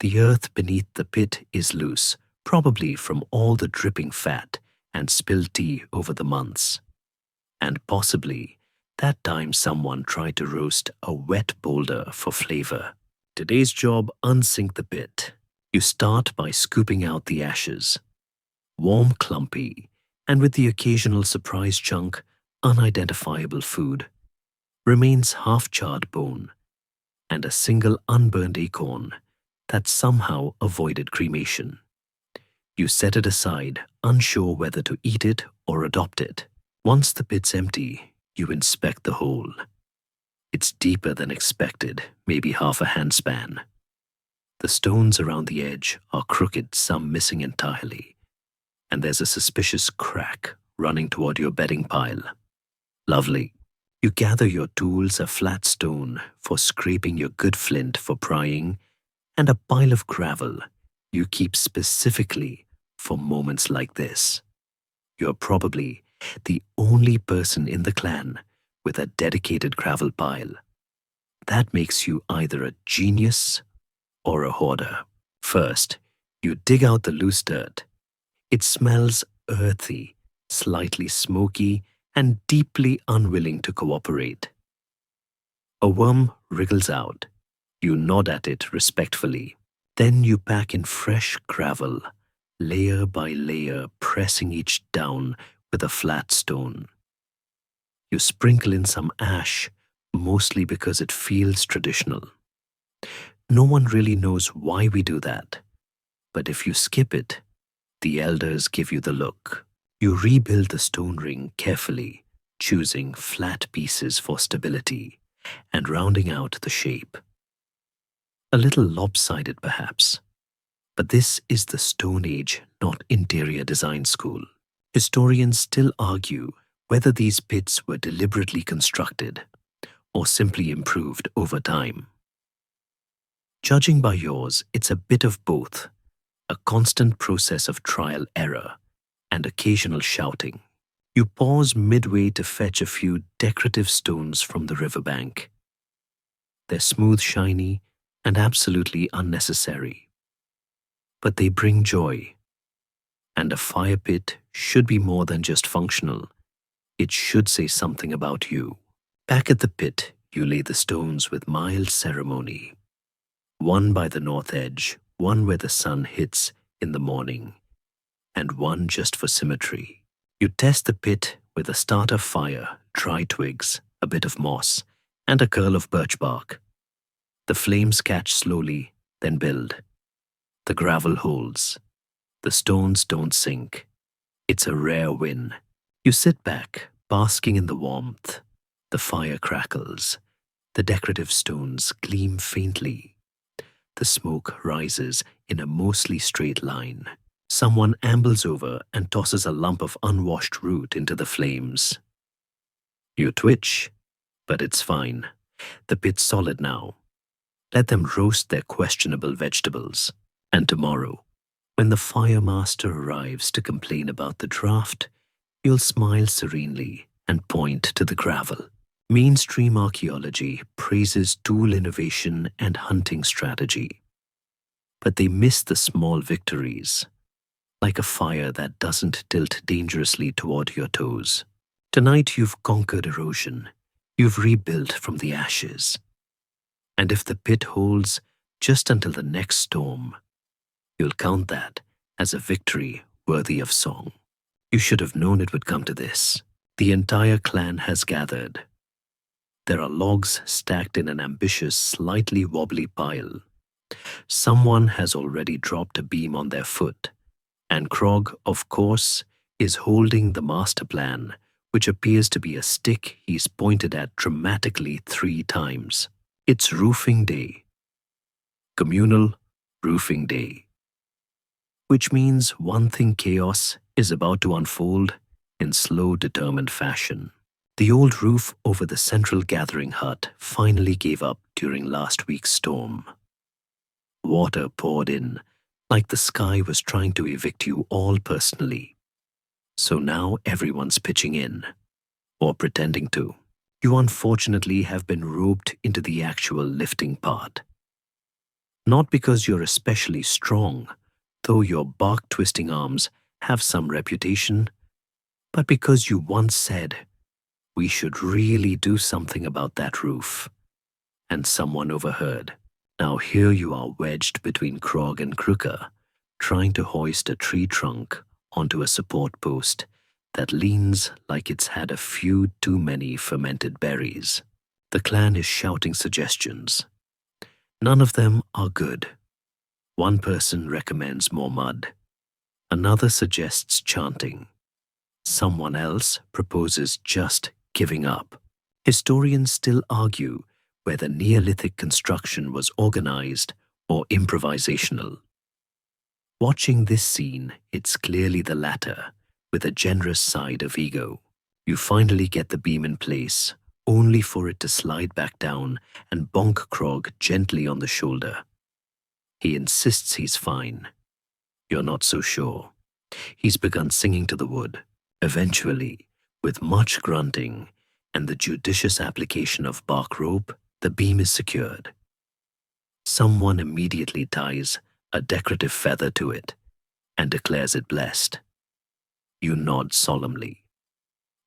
the earth beneath the pit is loose, probably from all the dripping fat and spilled tea over the months. And possibly that time someone tried to roast a wet boulder for flavor. Today's job, unsink the pit. You start by scooping out the ashes. Warm, clumpy, and with the occasional surprise chunk, unidentifiable food, remains half-charred bone and a single unburned acorn that somehow avoided cremation. You set it aside, unsure whether to eat it or adopt it. Once the pit's empty, you inspect the hole. It's deeper than expected, maybe half a handspan. The stones around the edge are crooked, some missing entirely, and there's a suspicious crack running toward your bedding pile. Lovely. You gather your tools, a flat stone for scraping your good flint for prying, and a pile of gravel you keep specifically for moments like this. You're probably the only person in the clan with a dedicated gravel pile. That makes you either a genius or a hoarder. First, you dig out the loose dirt. It smells earthy, slightly smoky, and deeply unwilling to cooperate. A worm wriggles out. You nod at it respectfully. Then you pack in fresh gravel, layer by layer, pressing each down with a flat stone. You sprinkle in some ash, mostly because it feels traditional. No one really knows why we do that, but if you skip it, the elders give you the look. You rebuild the stone ring carefully, choosing flat pieces for stability and rounding out the shape. A little lopsided, perhaps, but this is the Stone Age, not interior design school. Historians still argue whether these pits were deliberately constructed or simply improved over time. Judging by yours, it's a bit of both, a constant process of trial-error and occasional shouting. You pause midway to fetch a few decorative stones from the riverbank. They're smooth, shiny, and absolutely unnecessary. But they bring joy. And a fire pit should be more than just functional. It should say something about you. Back at the pit, you lay the stones with mild ceremony. One by the north edge, one where the sun hits in the morning, and one just for symmetry. You test the pit with a starter fire, dry twigs, a bit of moss, and a curl of birch bark. The flames catch slowly, then build. The gravel holds. The stones don't sink. It's a rare win. You sit back, basking in the warmth. The fire crackles. The decorative stones gleam faintly. The smoke rises in a mostly straight line. Someone ambles over and tosses a lump of unwashed root into the flames. You twitch, but it's fine. The pit's solid now. Let them roast their questionable vegetables. And tomorrow, when the fire master arrives to complain about the draft, you'll smile serenely and point to the gravel. Mainstream archaeology praises tool innovation and hunting strategy. But they miss the small victories, like a fire that doesn't tilt dangerously toward your toes. Tonight you've conquered erosion. You've rebuilt from the ashes. And if the pit holds just until the next storm, you'll count that as a victory worthy of song. You should have known it would come to this. The entire clan has gathered. There are logs stacked in an ambitious, slightly wobbly pile. Someone has already dropped a beam on their foot, and Krog, of course, is holding the master plan, which appears to be a stick he's pointed at dramatically 3 times. It's roofing day. Communal roofing day. Which means one thing chaos is about to unfold in slow, determined fashion. The old roof over the central gathering hut finally gave up during last week's storm. Water poured in, like the sky was trying to evict you all personally. So now everyone's pitching in, or pretending to. You unfortunately have been roped into the actual lifting part. Not because you're especially strong, though your bark-twisting arms have some reputation, but because you once said, "We should really do something about that roof," and someone overheard. Now here you are wedged between Krog and Kruka, trying to hoist a tree trunk onto a support post that leans like it's had a few too many fermented berries. The clan is shouting suggestions. None of them are good. One person recommends more mud. Another suggests chanting. Someone else proposes just giving up. Historians still argue whether Neolithic construction was organized or improvisational. Watching this scene, it's clearly the latter, with a generous side of ego. You finally get the beam in place, only for it to slide back down and bonk Krog gently on the shoulder. He insists he's fine. You're not so sure. He's begun singing to the wood. Eventually, with much grunting and the judicious application of bark rope, The beam is secured. Someone immediately ties a decorative feather to it and declares it blessed. You nod solemnly.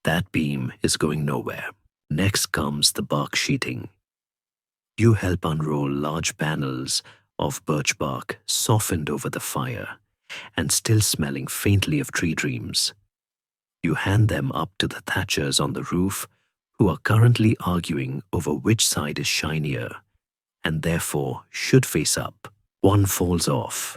That beam is going nowhere. Next comes the bark sheeting. You help unroll large panels of birch bark softened over the fire and still smelling faintly of tree dreams. You hand them up to the thatchers on the roof who are currently arguing over which side is shinier and therefore should face up. One falls off.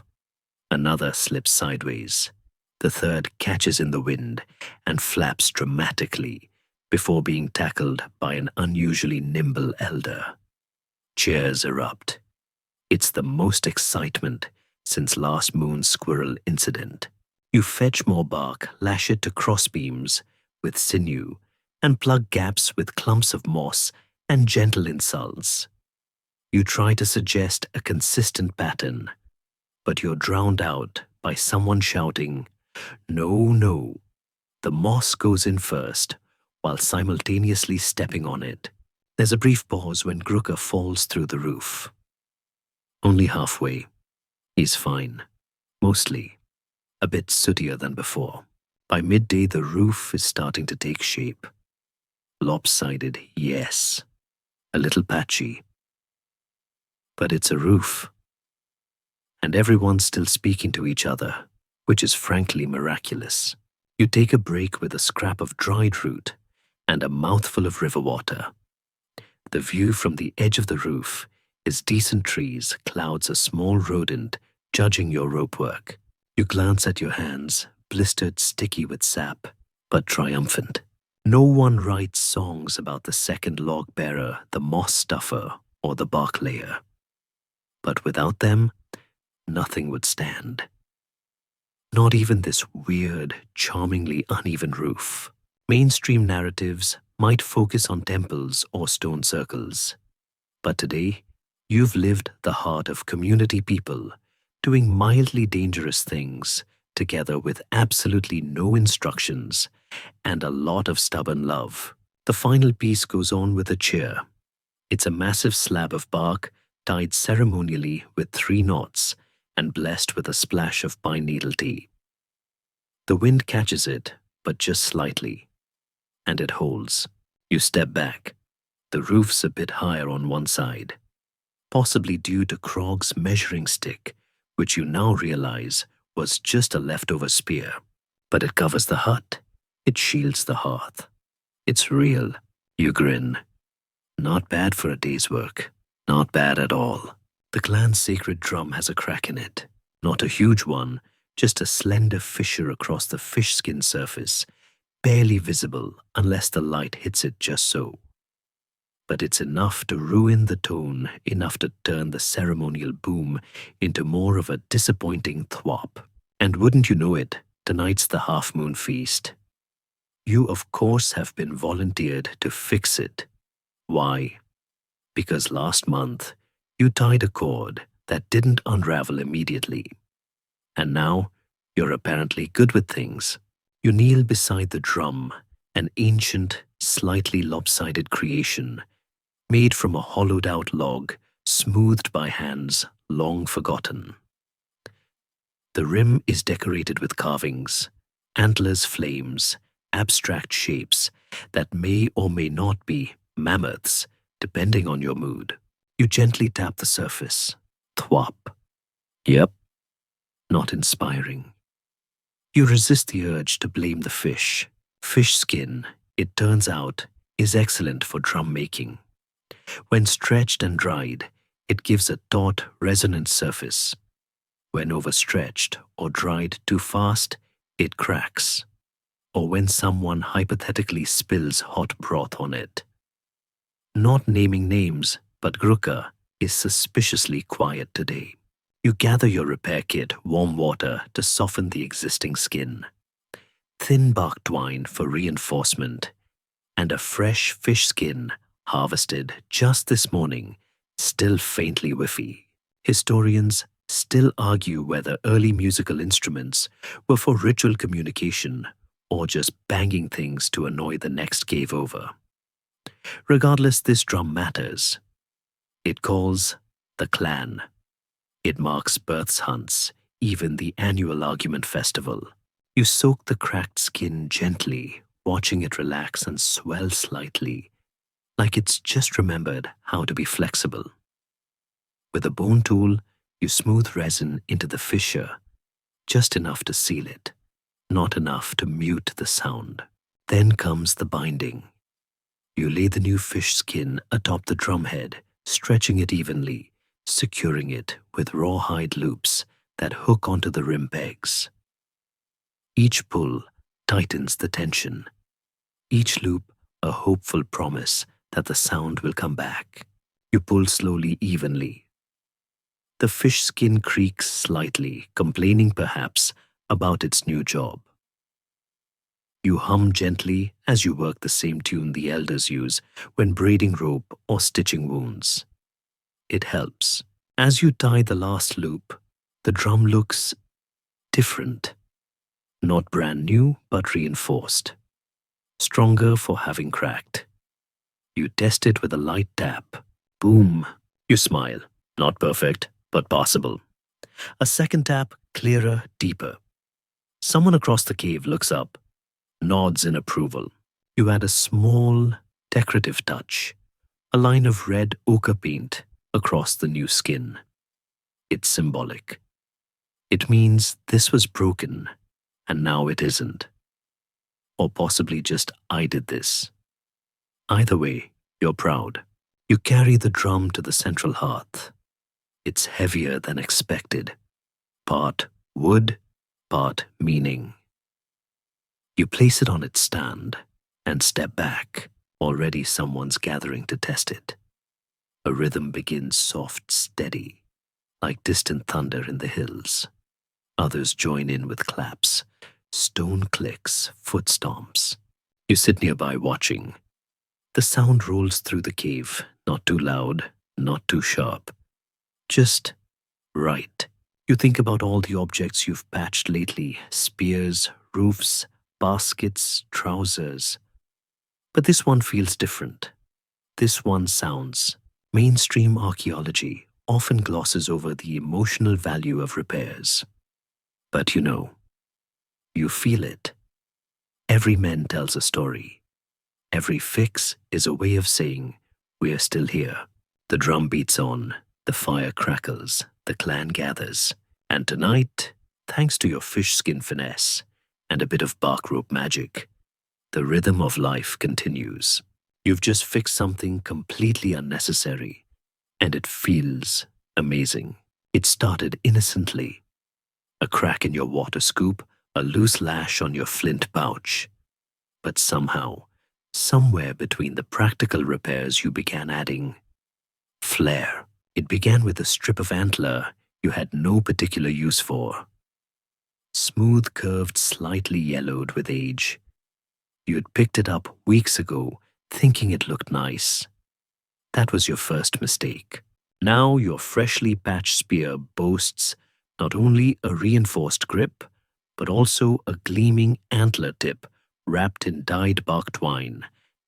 Another slips sideways. The third catches in the wind and flaps dramatically before being tackled by an unusually nimble elder. Cheers erupt. It's the most excitement since last moon's squirrel incident. You fetch more bark, lash it to crossbeams with sinew, and plug gaps with clumps of moss and gentle insults. You try to suggest a consistent pattern, but you're drowned out by someone shouting, "No, no." The moss goes in first, while simultaneously stepping on it. There's a brief pause when Grooker falls through the roof. Only halfway. He's fine. Mostly. A bit sootier than before. By midday, the roof is starting to take shape. Lopsided, yes. A little patchy. But it's a roof. And everyone's still speaking to each other, which is frankly miraculous. You take a break with a scrap of dried root and a mouthful of river water. The view from the edge of the roof is decent trees, clouds a small rodent judging your ropework. You glance at your hands, blistered sticky with sap, but triumphant. No one writes songs about the second log bearer, the moss stuffer, or the bark layer. But without them, nothing would stand. Not even this weird, charmingly uneven roof. Mainstream narratives might focus on temples or stone circles. But today, you've lived the heart of community people doing mildly dangerous things together with absolutely no instructions and a lot of stubborn love. The final piece goes on with a cheer. It's a massive slab of bark tied ceremonially with 3 knots and blessed with a splash of pine needle tea. The wind catches it, but just slightly, and it holds. You step back. The roof's a bit higher on one side, possibly due to Krog's measuring stick, which you now realize was just a leftover spear. But it covers the hut. It shields the hearth. It's real. You grin. Not bad for a day's work. Not bad at all. The clan's sacred drum has a crack in it. Not a huge one, just a slender fissure across the fish skin surface, barely visible unless the light hits it just so. But it's enough to ruin the tone, enough to turn the ceremonial boom into more of a disappointing thwop. And wouldn't you know it, tonight's the half-moon feast. You, of course, have been volunteered to fix it. Why? Because last month, you tied a cord that didn't unravel immediately. And now, you're apparently good with things. You kneel beside the drum, an ancient, slightly lopsided creation, made from a hollowed-out log, smoothed by hands long forgotten. The rim is decorated with carvings, antlers, flames, abstract shapes that may or may not be mammoths, depending on your mood. You gently tap the surface. Thwop. Yep. Not inspiring. You resist the urge to blame the fish. Fish skin, it turns out, is excellent for drum making. When stretched and dried, it gives a taut, resonant surface. When overstretched or dried too fast, it cracks. Or when someone hypothetically spills hot broth on it. Not naming names, but Grooker is suspiciously quiet today. You gather your repair kit, warm water to soften the existing skin, thin bark twine for reinforcement, and a fresh fish skin harvested just this morning, still faintly whiffy. Historians still argue whether early musical instruments were for ritual communication or just banging things to annoy the next cave over. Regardless, this drum matters. It calls the clan. It marks births hunts, even the annual argument festival. You soak the cracked skin gently, watching it relax and swell slightly, like it's just remembered how to be flexible. With a bone tool, you smooth resin into the fissure, just enough to seal it, not enough to mute the sound. Then comes the binding. You lay the new fish skin atop the drumhead, stretching it evenly, securing it with rawhide loops that hook onto the rim pegs. Each pull tightens the tension. Each loop a hopeful promise that the sound will come back. You pull slowly, evenly. The fish skin creaks slightly, complaining perhaps about its new job. You hum gently as you work the same tune the elders use when braiding rope or stitching wounds. It helps. As you tie the last loop, the drum looks different. Not brand new, but reinforced. Stronger for having cracked. You test it with a light tap. Boom. You smile. Not perfect, but passable. A second tap, clearer, deeper. Someone across the cave looks up, nods in approval. You add a small, decorative touch, a line of red ochre paint across the new skin. It's symbolic. It means this was broken, and now it isn't. Or possibly just I did this. Either way, you're proud. You carry the drum to the central hearth. It's heavier than expected. Part wood, part meaning. You place it on its stand and step back. Already someone's gathering to test it. A rhythm begins soft, steady, like distant thunder in the hills. Others join in with claps, stone clicks, foot stomps. You sit nearby watching. The sound rolls through the cave, not too loud, not too sharp. Just right. You think about all the objects you've patched lately, spears, roofs, baskets, trousers. But this one feels different. This one sounds. Mainstream archaeology often glosses over the emotional value of repairs. But you feel it. Every man tells a story. Every fix is a way of saying, we're still here. The drum beats on, the fire crackles, the clan gathers. And tonight, thanks to your fish skin finesse and a bit of bark rope magic, the rhythm of life continues. You've just fixed something completely unnecessary, and it feels amazing. It started innocently. A crack in your water scoop, a loose lash on your flint pouch. But somehow, somewhere between the practical repairs, you began adding flair. It began with a strip of antler you had no particular use for. Smooth, curved, slightly yellowed with age. You had picked it up weeks ago, thinking it looked nice. That was your first mistake. Now your freshly patched spear boasts not only a reinforced grip, but also a gleaming antler tip wrapped in dyed bark twine.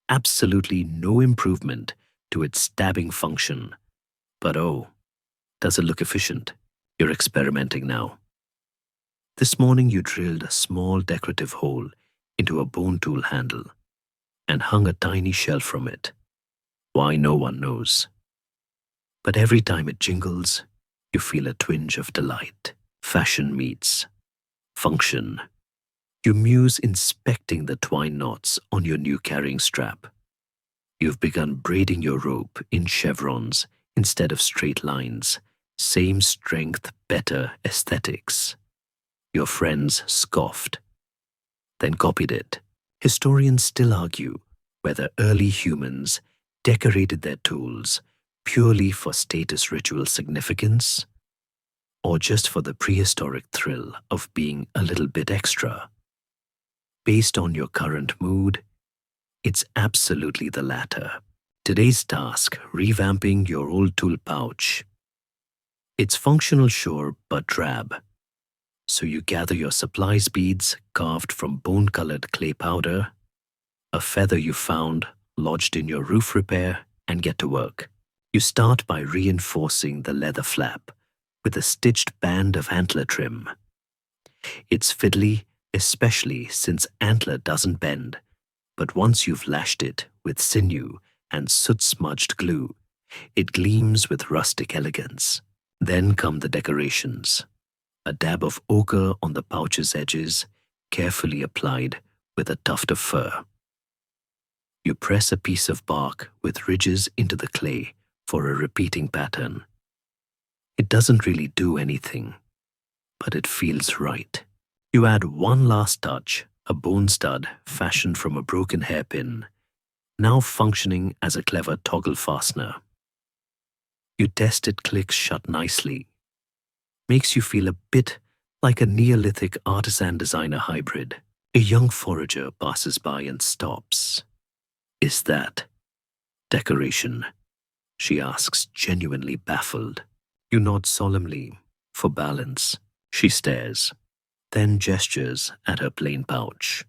Absolutely no improvement to its stabbing function. But oh, does it look efficient? You're experimenting now. This morning you drilled a small decorative hole into a bone tool handle and hung a tiny shell from it. Why, no one knows. But every time it jingles, you feel a twinge of delight. Fashion meets function. You muse inspecting the twine knots on your new carrying strap. You've begun braiding your rope in chevrons instead of straight lines. Same strength, better aesthetics. Your friends scoffed, then copied it. Historians still argue whether early humans decorated their tools purely for status ritual significance or just for the prehistoric thrill of being a little bit extra. Based on your current mood, it's absolutely the latter. Today's task, revamping your old tool pouch. It's functional, sure, but drab. So you gather your supplies beads carved from bone-colored clay powder, a feather you found lodged in your roof repair, and get to work. You start by reinforcing the leather flap with a stitched band of antler trim. It's fiddly, especially since antler doesn't bend, but once you've lashed it with sinew and soot-smudged glue, it gleams with rustic elegance. Then come the decorations. A dab of ochre on the pouch's edges, carefully applied with a tuft of fur. You press a piece of bark with ridges into the clay for a repeating pattern. It doesn't really do anything, but it feels right. You add one last touch, a bone stud fashioned from a broken hairpin, now functioning as a clever toggle fastener. You test it clicks shut nicely. Makes you feel a bit like a Neolithic artisan-designer hybrid. A young forager passes by and stops. "Is that decoration?" she asks, genuinely baffled. You nod solemnly, for balance. She stares, then gestures at her plain pouch.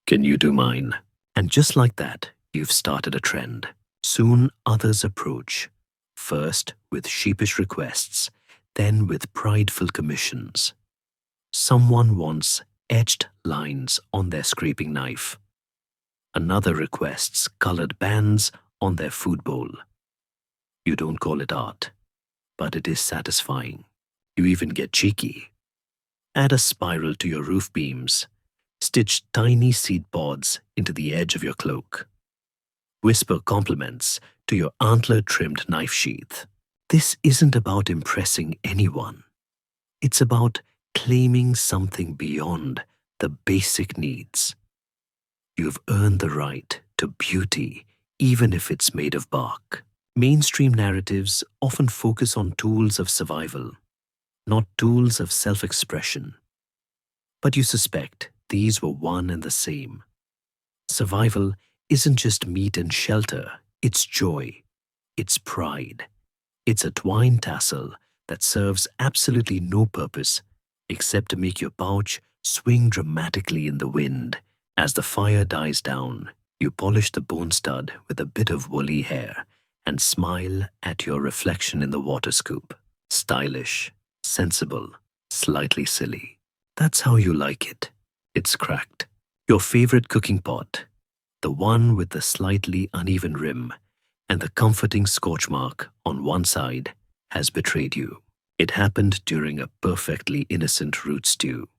"Can you do mine?" And just like that, you've started a trend. Soon others approach, first with sheepish requests, then with prideful commissions. Someone wants etched lines on their scraping knife. Another requests colored bands on their food bowl. You don't call it art, but it is satisfying. You even get cheeky. Add a spiral to your roof beams. Stitch tiny seed pods into the edge of your cloak. Whisper compliments to your antler-trimmed knife sheath. This isn't about impressing anyone. It's about claiming something beyond the basic needs. You've earned the right to beauty, even if it's made of bark. Mainstream narratives often focus on tools of survival, not tools of self-expression. But you suspect these were one and the same. Survival isn't just meat and shelter, it's joy, it's pride. It's a twine tassel that serves absolutely no purpose except to make your pouch swing dramatically in the wind. As the fire dies down, you polish the bone stud with a bit of woolly hair and smile at your reflection in the water scoop. Stylish, sensible, slightly silly. That's how you like it. It's cracked. Your favorite cooking pot, the one with the slightly uneven rim and the comforting scorch mark on one side, has betrayed you. It happened during a perfectly innocent root stew.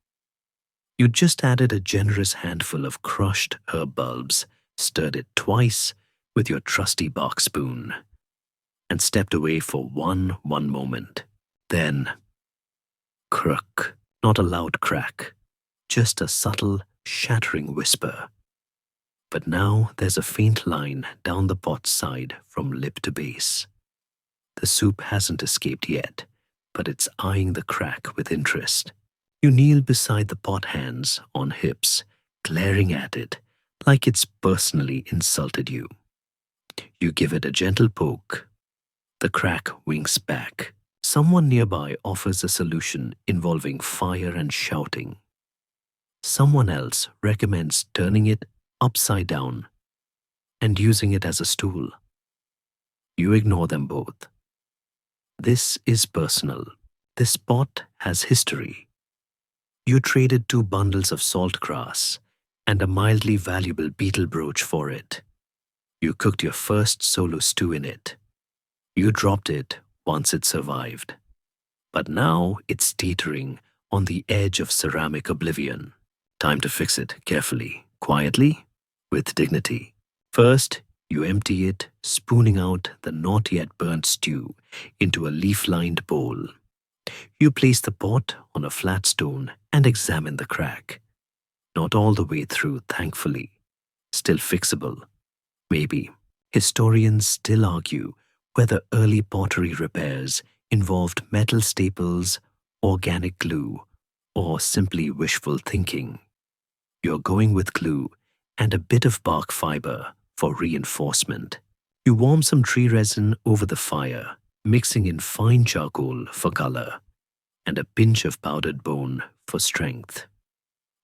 You just added a generous handful of crushed herb bulbs, stirred it twice with your trusty bark spoon, and stepped away for one moment. Then, crook, not a loud crack, just a subtle, shattering whisper. But now there's a faint line down the pot's side from lip to base. The soup hasn't escaped yet, but it's eyeing the crack with interest. You kneel beside the pot, hands on hips, glaring at it like it's personally insulted you. You give it a gentle poke. The crack winks back. Someone nearby offers a solution involving fire and shouting. Someone else recommends turning it upside down and using it as a stool. You ignore them both. This is personal. This pot has history. You traded 2 bundles of salt grass and a mildly valuable beetle brooch for it. You cooked your first solo stew in it. You dropped it once it survived. But now it's teetering on the edge of ceramic oblivion. Time to fix it carefully, quietly, with dignity. First, you empty it, spooning out the not yet burnt stew into a leaf-lined bowl. You place the pot on a flat stone and examine the crack. Not all the way through, thankfully. Still fixable. Maybe. Historians still argue whether early pottery repairs involved metal staples, organic glue, or simply wishful thinking. You're going with glue and a bit of bark fiber for reinforcement. You warm some tree resin over the fire, mixing in fine charcoal for color and a pinch of powdered bone for strength.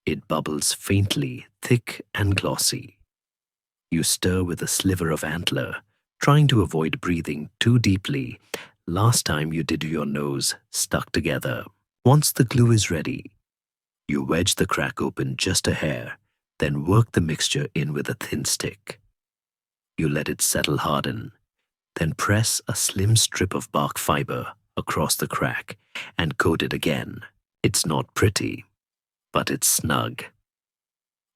It bubbles faintly, thick and glossy. You stir with a sliver of antler, trying to avoid breathing too deeply last time you did your nose stuck together. Once the glue is ready, you wedge the crack open just a hair, then work the mixture in with a thin stick. You let it settle harden, then press a slim strip of bark fiber across the crack and coat it again. It's not pretty, but it's snug.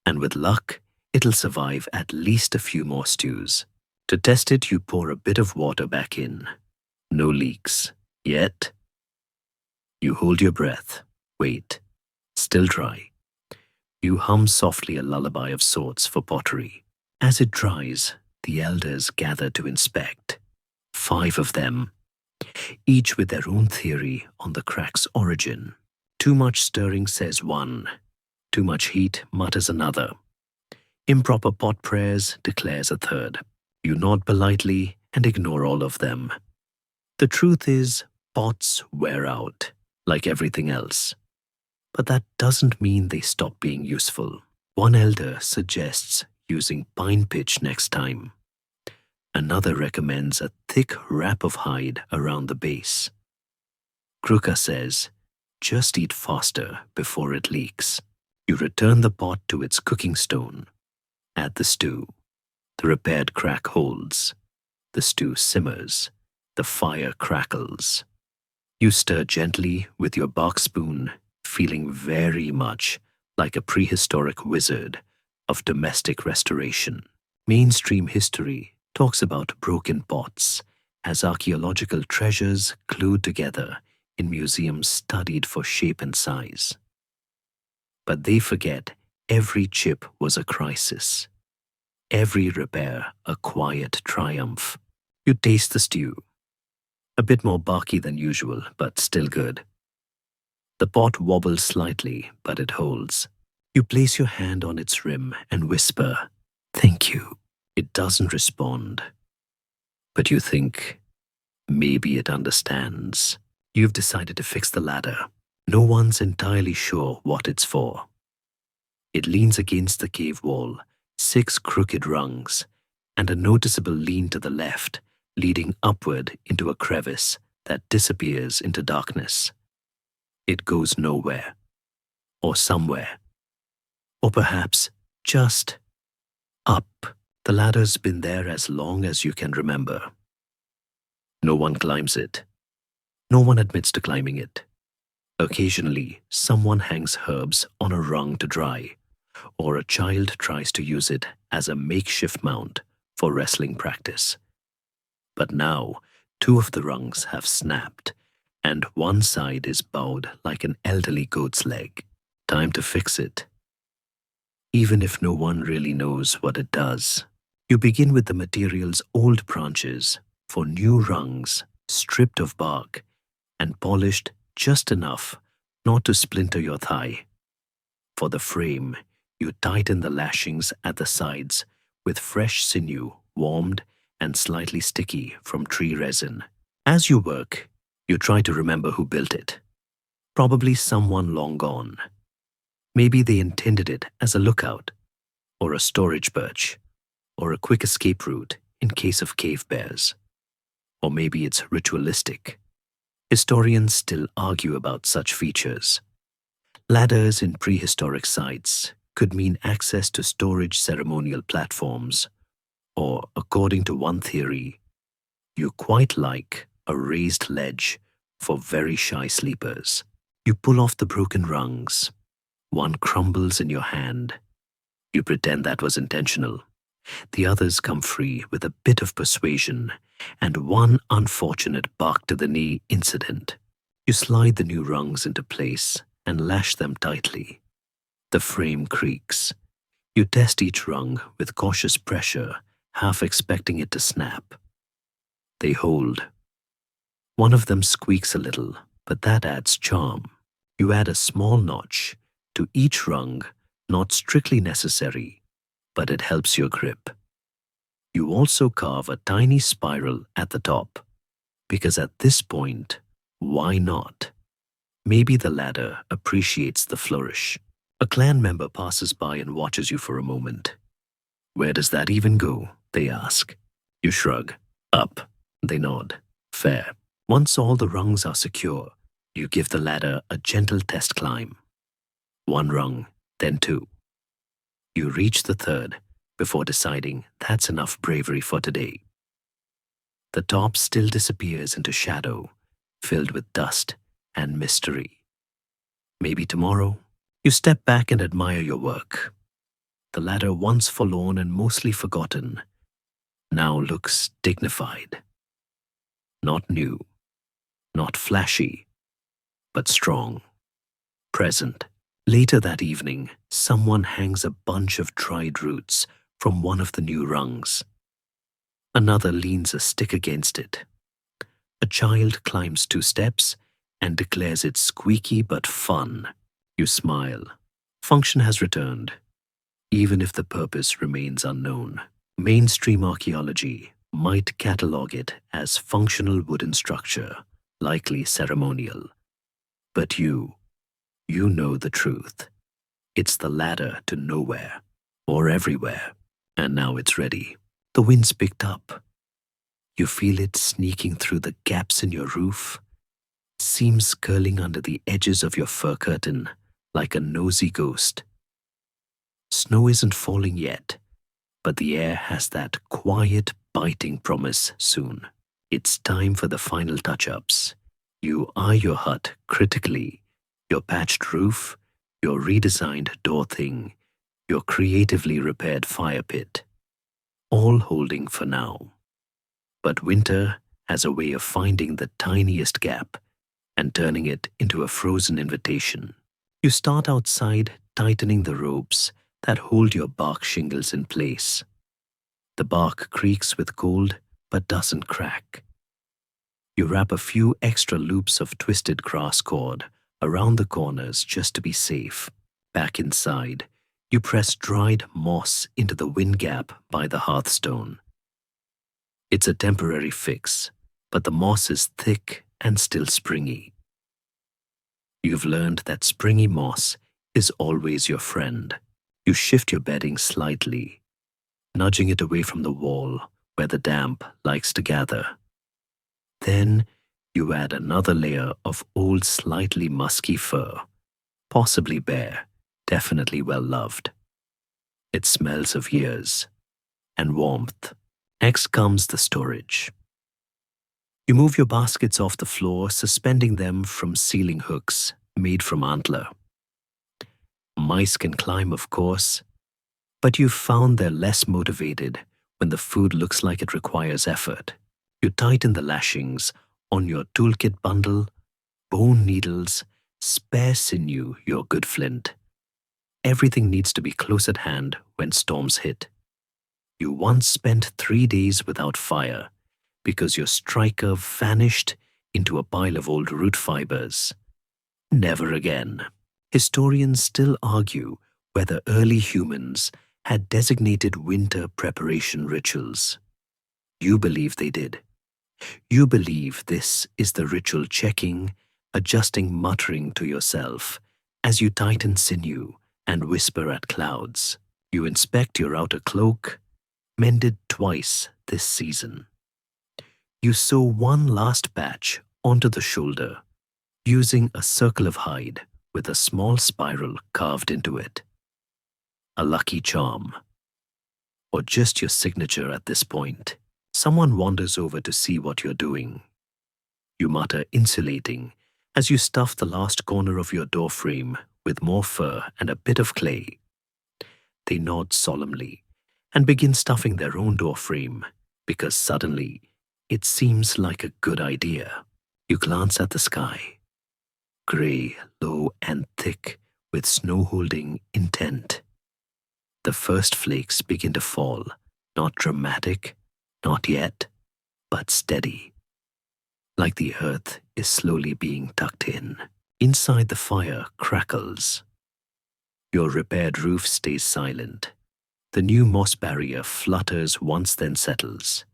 And with luck, it'll survive at least a few more stews. To test it, you pour a bit of water back in. No leaks. Yet. You hold your breath. Wait. Still dry. You hum softly a lullaby of sorts for pottery. As it dries, the elders gather to inspect. 5 of them, each with their own theory on the crack's origin. Too much stirring, says one. Too much heat, mutters another. Improper pot prayers, declares a third. You nod politely and ignore all of them. The truth is, pots wear out, like everything else. But that doesn't mean they stop being useful. One elder suggests using pine pitch next time. Another recommends a thick wrap of hide around the base. Kruka says, just eat faster before it leaks. You return the pot to its cooking stone. Add the stew. The repaired crack holds. The stew simmers. The fire crackles. You stir gently with your bark spoon, feeling very much like a prehistoric wizard of domestic restoration. Mainstream history talks about broken pots as archaeological treasures glued together in museums studied for shape and size. But they forget every chip was a crisis. Every repair a quiet triumph. You taste the stew. A bit more barky than usual, but still good. The pot wobbles slightly, but it holds. You place your hand on its rim and whisper, "Thank you." It doesn't respond. But you think, maybe it understands. You've decided to fix the ladder. No one's entirely sure what it's for. It leans against the cave wall, 6 crooked rungs, and a noticeable lean to the left, leading upward into a crevice that disappears into darkness. It goes nowhere. Or somewhere. Or perhaps just up. The ladder's been there as long as you can remember. No one climbs it. No one admits to climbing it. Occasionally, someone hangs herbs on a rung to dry, or a child tries to use it as a makeshift mount for wrestling practice. But now, 2 of the rungs have snapped, and one side is bowed like an elderly goat's leg. Time to fix it. Even if no one really knows what it does. You begin with the material's old branches for new rungs, stripped of bark, and polished just enough not to splinter your thigh. For the frame, you tighten the lashings at the sides with fresh sinew, warmed and slightly sticky from tree resin. As you work, you try to remember who built it. Probably someone long gone. Maybe they intended it as a lookout, or a storage perch, or a quick escape route in case of cave bears. Or maybe it's ritualistic. Historians still argue about such features. Ladders in prehistoric sites could mean access to storage ceremonial platforms, or, according to one theory, you quite like a raised ledge for very shy sleepers. You pull off the broken rungs. One crumbles in your hand. You pretend that was intentional. The others come free with a bit of persuasion and one unfortunate bark to the knee incident. You slide the new rungs into place and lash them tightly. The frame creaks. You test each rung with cautious pressure, half expecting it to snap. They hold. One of them squeaks a little, but that adds charm. You add a small notch to each rung, not strictly necessary, but it helps your grip. You also carve a tiny spiral at the top, because at this point, why not? Maybe the ladder appreciates the flourish. A clan member passes by and watches you for a moment. Where does that even go? They ask. You shrug. Up, they nod. Fair. Once all the rungs are secure, you give the ladder a gentle test climb. One rung, then two. You reach the third before deciding that's enough bravery for today. The top still disappears into shadow, filled with dust and mystery. Maybe tomorrow, you step back and admire your work. The ladder, once forlorn and mostly forgotten, now looks dignified. Not new, not flashy, but strong, present. Later that evening, someone hangs a bunch of dried roots from one of the new rungs. Another leans a stick against it. A child climbs 2 steps and declares it squeaky but fun. You smile. Function has returned, even if the purpose remains unknown. Mainstream archaeology might catalog it as functional wooden structure, likely ceremonial. But you know the truth. It's the ladder to nowhere, or everywhere, and now it's ready. The wind's picked up. You feel it sneaking through the gaps in your roof, seams curling under the edges of your fur curtain like a nosy ghost. Snow isn't falling yet, but the air has that quiet, biting promise soon. It's time for the final touch-ups. You eye your hut critically, your patched roof, your redesigned door thing, your creatively repaired fire pit, all holding for now. But winter has a way of finding the tiniest gap and turning it into a frozen invitation. You start outside, tightening the ropes that hold your bark shingles in place. The bark creaks with cold but doesn't crack. You wrap a few extra loops of twisted grass cord around the corners just to be safe. Back inside, you press dried moss into the wind gap by the hearthstone. It's a temporary fix, but the moss is thick and still springy. You've learned that springy moss is always your friend. You shift your bedding slightly, nudging it away from the wall where the damp likes to gather. Then you add another layer of old, slightly musky fur, possibly bare, definitely well loved. It smells of years and warmth. Next comes the storage. You move your baskets off the floor, suspending them from ceiling hooks made from antler. Mice can climb, of course, but you've found they're less motivated when the food looks like it requires effort. You tighten the lashings on your toolkit bundle, bone needles, spare sinew, your good flint. Everything needs to be close at hand when storms hit. You once spent 3 days without fire because your striker vanished into a pile of old root fibers. Never again. Historians still argue whether early humans had designated winter preparation rituals. You believe they did. You believe this is the ritual checking, adjusting, muttering to yourself as you tighten sinew and whisper at clouds. You inspect your outer cloak, mended twice this season. You sew one last patch onto the shoulder, using a circle of hide with a small spiral carved into it. A lucky charm. Or just your signature at this point. Someone wanders over to see what you're doing. You mutter insulating as you stuff the last corner of your door frame with more fur and a bit of clay. They nod solemnly and begin stuffing their own door frame because suddenly it seems like a good idea. You glance at the sky. Gray, low and thick with snow holding intent. The first flakes begin to fall, not dramatic, not yet, but steady. Like the earth is slowly being tucked in. Inside the fire crackles. Your repaired roof stays silent. The new moss barrier flutters once then settles.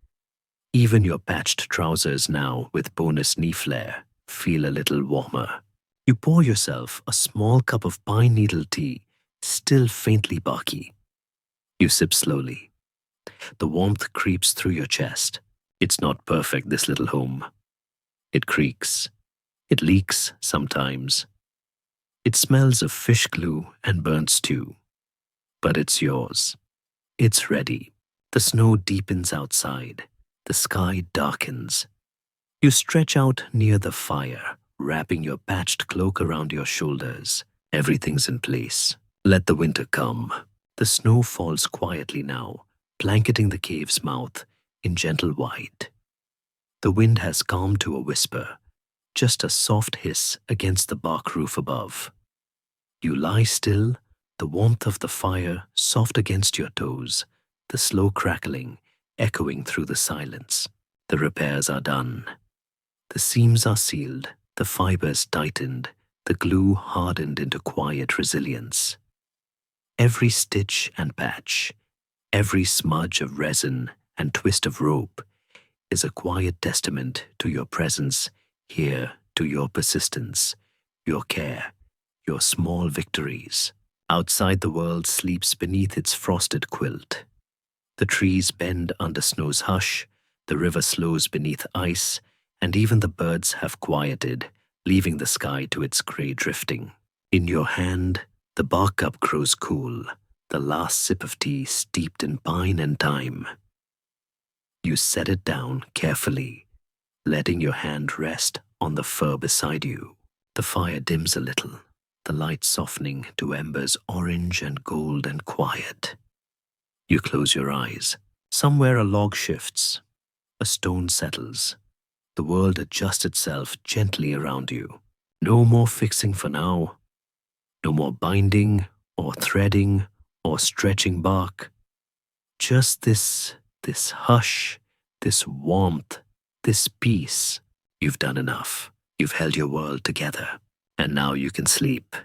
Even your patched trousers now with bonus knee flare feel a little warmer. You pour yourself a small cup of pine needle tea, still faintly barky. You sip slowly. The warmth creeps through your chest. It's not perfect, this little home. It creaks. It leaks sometimes. It smells of fish glue and burnt stew. But it's yours. It's ready. The snow deepens outside. The sky darkens. You stretch out near the fire, wrapping your patched cloak around your shoulders. Everything's in place. Let the winter come. The snow falls quietly now, blanketing the cave's mouth in gentle white. The wind has calmed to a whisper, just a soft hiss against the bark roof above. You lie still, the warmth of the fire soft against your toes, the slow crackling echoing through the silence. The repairs are done. The seams are sealed, the fibers tightened, the glue hardened into quiet resilience. Every stitch and patch, every smudge of resin and twist of rope is a quiet testament to your presence here, to your persistence, your care, your small victories. Outside, the world sleeps beneath its frosted quilt. The trees bend under snow's hush, the river slows beneath ice, and even the birds have quieted, leaving the sky to its grey drifting. In your hand, the bark cup grows cool, the last sip of tea steeped in pine and thyme. You set it down carefully, letting your hand rest on the fur beside you. The fire dims a little, the light softening to embers orange and gold and quiet. You close your eyes. Somewhere a log shifts, a stone settles. The world adjusts itself gently around you. No more fixing for now. No more binding or threading or stretching bark. Just this hush, this warmth, this peace. You've done enough. You've held your world together. And now you can sleep.